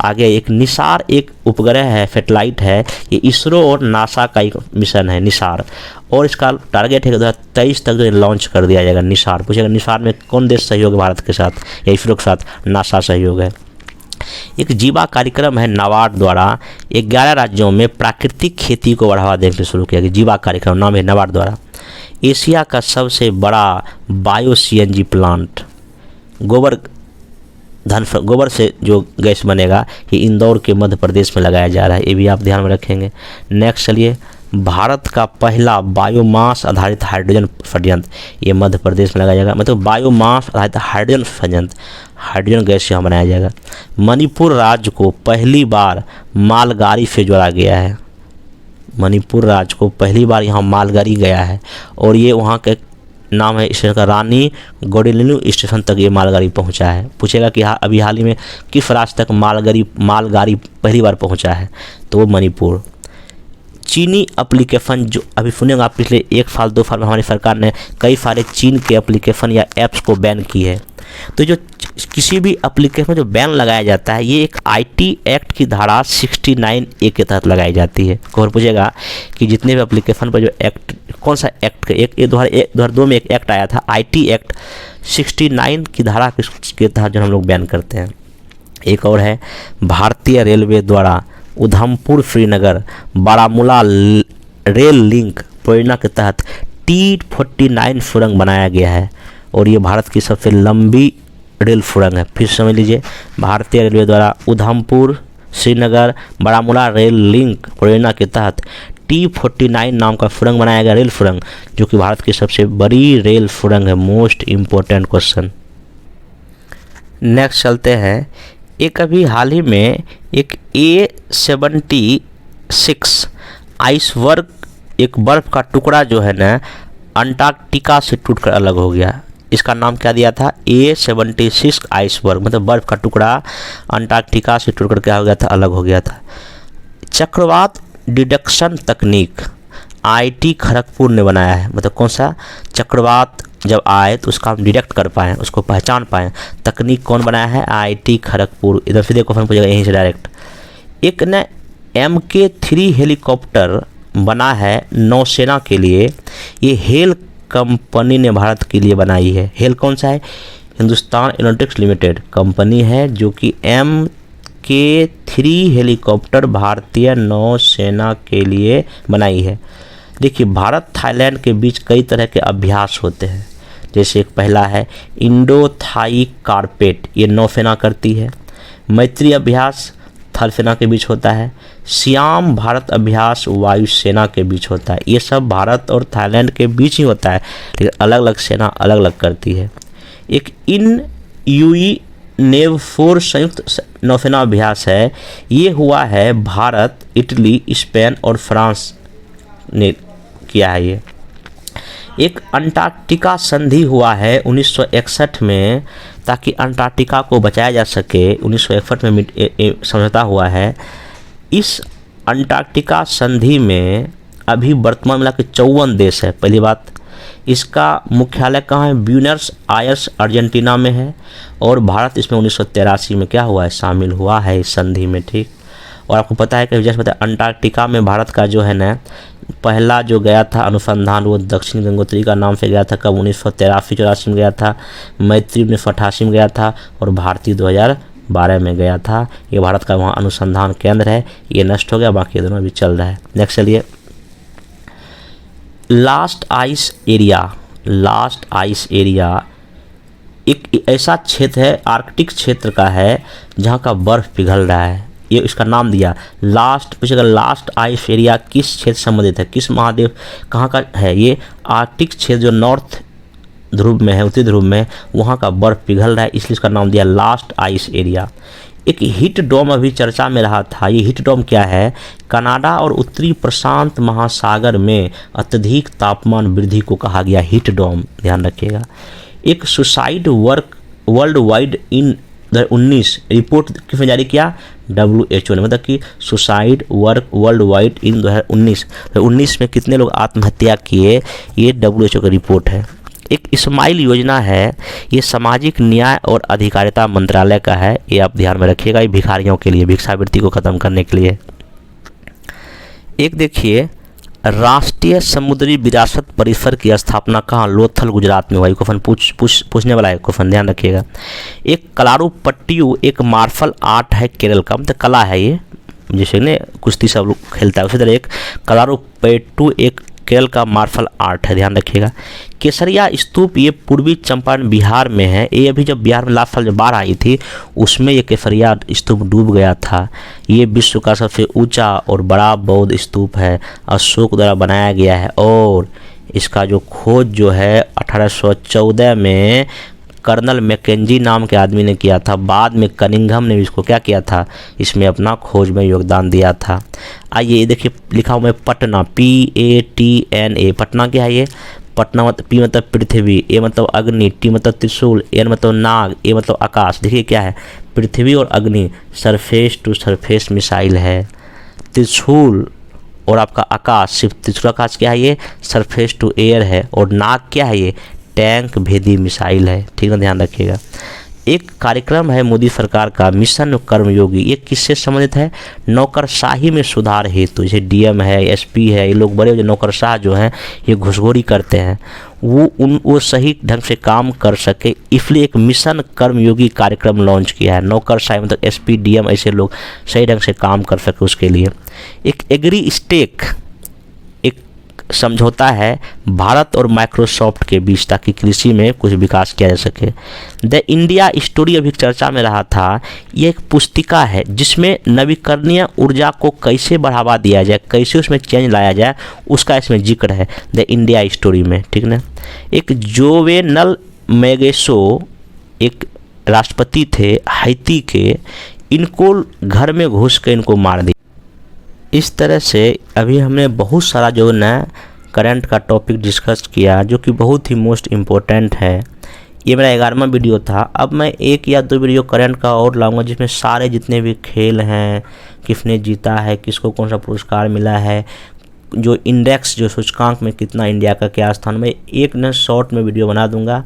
आगे एक निसार एक उपग्रह है, सैटेलाइट है, ये इसरो और नासा का एक मिशन है निसार, और इसका टारगेट है कि 2023 तक जो लॉन्च कर दिया जाएगा निसार। पूछेगा निसार में कौन देश सहयोग है भारत के साथ या इसरो के साथ, नासा सहयोग है। एक जीवा कार्यक्रम है नाबार्ड द्वारा, 11 राज्यों में प्राकृतिक खेती को बढ़ावा देने के लिए शुरू किया गया। जीवा कार्यक्रम नाम है नाबार्ड द्वारा। एशिया का सबसे बड़ा बायो सीएनजी प्लांट, गोबर से जो गैस बनेगा, ये इंदौर के मध्य प्रदेश में लगाया जा रहा है, ये भी आप ध्यान में रखेंगे। नेक्स्ट चलिए, भारत का पहला बायोमास आधारित हाइड्रोजन संयंत्र, ये मध्य प्रदेश में लगाया जाएगा। मतलब बायोमास आधारित हाइड्रोजन संयंत्र, हाइड्रोजन गैस यहाँ बनाया जाएगा। मणिपुर राज्य को पहली बार मालगाड़ी से जोड़ा गया है, मणिपुर राज्य को पहली बार यहाँ मालगाड़ी गया है, और ये वहाँ के नाम है स्टेशन का रानी गौडिलनु स्टेशन तक ये मालगाड़ी पहुँचा है। पूछेगा कि हाँ अभी हाल ही में किस राज्य तक मालगाड़ी पहली बार पहुँचा है, तो वो मणिपुर। चीनी एप्लीकेशन जो अभी सुनेंगे आप, पिछले 1 साल 2 साल में हमारी सरकार ने कई सारे चीन के एप्लीकेशन या ऐप्स को बैन की है। तो जो किसी भी एप्लीकेशन में जो बैन लगाया जाता है, ये एक आईटी एक्ट की धारा 69A के तहत लगाई जाती है। और पूछेगा कि जितने भी एप्लीकेशन पर जो एक्ट, कौन सा एक्ट, एक 2002 में एक एक्ट आया था, आईटी एक्ट 69 की धारा के तहत जो हम लोग बैन करते हैं। एक और है भारतीय रेलवे द्वारा उधमपुर श्रीनगर बारामूला रेल लिंक परियोजना के तहत T49 सुरंग बनाया गया है, और ये भारत की सबसे लंबी रेल सुरंग है। फिर समझ लीजिए, भारतीय रेलवे द्वारा उधमपुर श्रीनगर बारामूला रेल लिंक परियोजना के तहत T49 नाम का सुरंग बनाया गया, रेल सुरंग, जो कि भारत की सबसे बड़ी रेल सुरंग है। Most important question. नेक्स्ट चलते हैं, एक अभी हाल ही में एक A76 आइसबर्ग, एक बर्फ़ का टुकड़ा जो है ना अंटार्कटिका से टूटकर अलग हो गया। इसका नाम क्या दिया था, A76 आइसबर्ग, मतलब बर्फ़ का टुकड़ा अंटार्कटिका से टूटकर क्या हो गया था, अलग हो गया था। चक्रवात डिडक्शन तकनीक IIT खड़गपुर ने बनाया है, मतलब कौन सा, चक्रवात जब आए तो उसका हम डिटेक्ट कर पाएँ, उसको पहचान पाएँ, तकनीक कौन बनाया है, IIT खड़गपुर। इधर सीधे क्वेश्चन पूछेगा यहीं से डायरेक्ट। एक न MK3 हेलीकॉप्टर बना है नौसेना के लिए। ये हेल कंपनी ने भारत के लिए बनाई है। हेल कौन सा है? हिंदुस्तान एरोनॉटिक्स लिमिटेड कंपनी है जो कि MK3 हेलीकॉप्टर भारतीय नौसेना के लिए बनाई है। देखिए, भारत थाईलैंड के बीच कई तरह के अभ्यास होते हैं। जैसे एक पहला है इंडो थाई कारपेट, ये नौसेना करती है। मैत्री अभ्यास थल सेना के बीच होता है। सियाम भारत अभ्यास वायुसेना के बीच होता है। ये सब भारत और थाईलैंड के बीच ही होता है, लेकिन अलग अलग सेना अलग अलग करती है। एक इन यूई नेव 4 संयुक्त नौसेना अभ्यास है। ये हुआ है भारत, इटली, स्पेन और फ्रांस ने किया है। ये एक अंटार्कटिका संधि हुआ है 1961 में, ताकि अंटार्कटिका को बचाया जा सके। 1961 में समझौता हुआ है। इस अंटार्कटिका संधि में अभी वर्तमान मिला के 54 देश है। पहली बात, इसका मुख्यालय कहाँ है? ब्यूनस आयर्स अर्जेंटीना में है। और भारत इसमें 1983 में क्या हुआ है? शामिल हुआ है इस संधि में। ठीक। और आपको पता है कि जैसे पता है अंटार्कटिका में भारत का जो है ना पहला जो गया था अनुसंधान, वो दक्षिण गंगोत्री का नाम से गया था। कब? 1983-84 में गया था। मैत्री 1988 में गया था। और भारतीय 2012 में गया था। ये भारत का वहाँ अनुसंधान केंद्र है। ये नष्ट हो गया, बाकी दोनों अभी चल रहा है। नेक्स्ट चलिए, last ice area. Last ice area एक ऐसा क्षेत्र है, आर्कटिक क्षेत्र का है, जहाँ का बर्फ पिघल रहा है। ये इसका नाम दिया लास्ट। पूछेगा लास्ट आइस एरिया किस क्षेत्र संबंधित है, किस महादेव, कहाँ का है? ये आर्कटिक क्षेत्र जो नॉर्थ ध्रुव में है, उत्तरी ध्रुव में, वहाँ का बर्फ पिघल रहा है, इसलिए इसका नाम दिया लास्ट आइस एरिया। एक हीट डोम अभी चर्चा में रहा था। ये हीट डोम क्या है? कनाडा और उत्तरी प्रशांत महासागर में अत्यधिक तापमान वृद्धि को कहा गया हीट डोम, ध्यान रखिएगा। एक suicide work world wide in 2019 report किसने जारी किया? WHO ने। मतलब कि suicide work world wide in 2019 में कितने लोग आत्महत्या किए, ये WHO का रिपोर्ट है। एक स्माइल योजना है, ये सामाजिक न्याय और अधिकारिता मंत्रालय का है। ये आप ध्यान में रखिएगा, ये भिखारियों के लिए, भिक्षावृत्ति को ख़त्म करने के लिए। एक देखिए, राष्ट्रीय समुद्री विरासत परिसर की स्थापना कहाँ? लोथल, गुजरात में हुआ। क्वेश्चन पूछने वाला है क्वेश्चन, ध्यान रखिएगा। एक कलारू पट्टियू एक मार्शल आर्ट है केरल का, मतलब कला है ये, जैसे ने कुश्ती सब लोग खेलता है, उसी तरह एक कलारू पट्टू एक केरल का मार्शल आर्ट है, ध्यान रखिएगा। केसरिया स्तूप ये पूर्वी चंपारण बिहार में है। ये अभी जब बिहार में लास्ट साल जब बाढ़ आई थी उसमें ये केसरिया स्तूप डूब गया था। ये विश्व का सबसे ऊंचा और बड़ा बौद्ध स्तूप है, अशोक द्वारा बनाया गया है। और इसका जो खोज जो है 1814 में कर्नल मैकेंजी नाम के आदमी ने किया था। बाद में कनिंघम ने इसको क्या किया था? इसमें अपना खोज में योगदान दिया था। आइए ये देखिए, लिखा हुआ है पटना, PATNA। पटना क्या है? ये पटना मतलब P मतलब पृथ्वी, A मतलब अग्नि, T मतलब त्रिशूल, N मतलब नाग, A मतलब आकाश। देखिए क्या है? पृथ्वी और अग्नि, सरफेस टू सरफेस मिसाइल है। त्रिशूल और आपका आकाश, सिर्फ त्रिशूल आकाश क्या है? ये सरफेस टू एयर है। और नाग क्या है? ये टैंक भेदी मिसाइल है। ठीक है, ध्यान रखिएगा। एक कार्यक्रम है मोदी सरकार का, मिशन कर्मयोगी। ये किससे संबंधित है? नौकरशाही में सुधार हेतु। जैसे DM है, SP है, ये लोग बड़े जो नौकरशाह जो हैं ये घुसखोरी करते हैं, वो सही ढंग से काम कर सके, इसलिए एक मिशन कर्मयोगी कार्यक्रम लॉन्च किया है। नौकरशाही मतलब SP DM ऐसे लोग सही ढंग से काम कर सके उसके लिए। एक एग्री स्टेक समझौता है भारत और माइक्रोसॉफ्ट के बीच, ताकि कृषि में कुछ विकास किया जा सके। द इंडिया स्टोरी अभी चर्चा में रहा था। ये एक पुस्तिका है जिसमें नवीकरणीय ऊर्जा को कैसे बढ़ावा दिया जाए, कैसे उसमें चेंज लाया जाए, उसका इसमें जिक्र है द इंडिया स्टोरी में। ठीक ना। एक जोवेनल मेगेसो एक राष्ट्रपति थे हैती के, इनको घर में घुस के इनको मार दिया। इस तरह से अभी हमने बहुत सारा जो ना करंट का टॉपिक डिस्कस किया, जो कि बहुत ही मोस्ट इम्पोर्टेंट है। ये मेरा 11वां वीडियो था। अब मैं 1 या 2 वीडियो करंट का और लाऊंगा, जिसमें सारे जितने भी खेल हैं, किसने जीता है, किसको कौन सा पुरस्कार मिला है, जो इंडेक्स जो सूचकांक में कितना इंडिया का क्या स्थान में, एक न शॉर्ट में वीडियो बना दूंगा,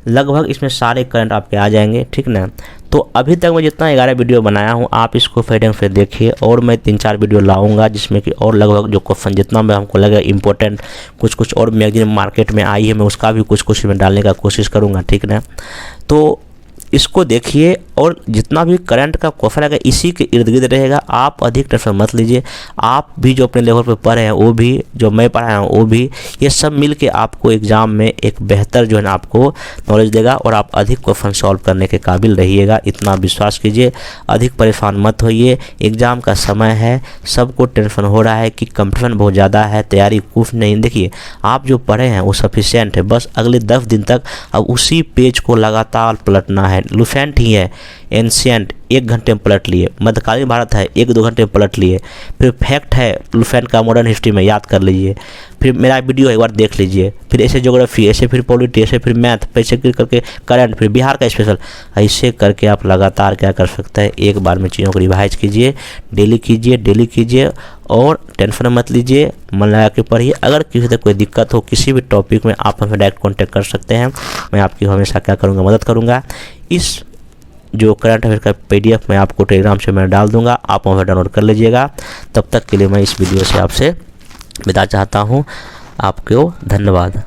लगभग इसमें सारे करंट आपके आ जाएंगे, ठीक ना। तो अभी तक मैं जितना 11 वीडियो बनाया हूँ आप इसको फेडेंग से देखिए, और मैं 3-4 वीडियो लाऊंगा जिसमें कि और लगभग जो क्वेश्चन जितना मैं हमको लगे इम्पोर्टेंट कुछ और मैगजीन मार्केट में आई है मैं उसका भी कुछ में डालने का कोशिश करूँगा, ठीक ना। तो इसको देखिए, और जितना भी करंट का क्वेश्चन आएगा इसी के इर्द गिर्द रहेगा। आप अधिक टेंशन मत लीजिए, आप भी जो अपने लेवल पे पढ़े हैं वो भी, जो मैं पढ़ाया हूँ वो भी, ये सब मिल के आपको एग्ज़ाम में एक बेहतर जो है ना आपको नॉलेज देगा और आप अधिक क्वेश्चन सॉल्व करने के काबिल रहिएगा। इतना विश्वास कीजिए, अधिक परेशान मत होइए। एग्ज़ाम का समय है, सबको टेंशन हो रहा है कि कंपटीशन बहुत ज़्यादा है, तैयारी कुछ नहीं। देखिए आप जो पढ़े हैं वो सफिशिएंट है, बस अगले 10 दिन तक अब उसी पेज को लगातार पलटना है। लुसेंट ही है, एंशियंट 1 घंटे में पलट लिए, मध्यकालीन भारत है 1-2 घंटे में पलट लिए, फिर फैक्ट है लुसेंट का मॉडर्न हिस्ट्री में याद कर लीजिए, फिर मेरा वीडियो एक बार देख लीजिए, फिर ऐसे ज्योग्राफी, ऐसे फिर पॉलिटी, ऐसे फिर मैथ, ऐसे करके करंट, फिर बिहार का स्पेशल, ऐसे करके आप लगातार क्या कर सकते हैं, एक बार में चीज़ों को रिवाइज कीजिए, डेली कीजिए और टेंशन मत लीजिए, मन लगा के पढ़िए। अगर किसी से कोई दिक्कत हो किसी भी टॉपिक में आप हमें डायरेक्ट कॉन्टैक्ट कर सकते हैं, मैं आपकी हमेशा क्या करूँगा, मदद करूँगा। इस जो करंट अफेयर का PDF मैं आपको टेलीग्राम से मैं डाल दूंगा, आप वहाँ डाउनलोड कर लीजिएगा। तब तक के लिए मैं इस वीडियो से आपसे विदा चाहता हूँ। आपको धन्यवाद।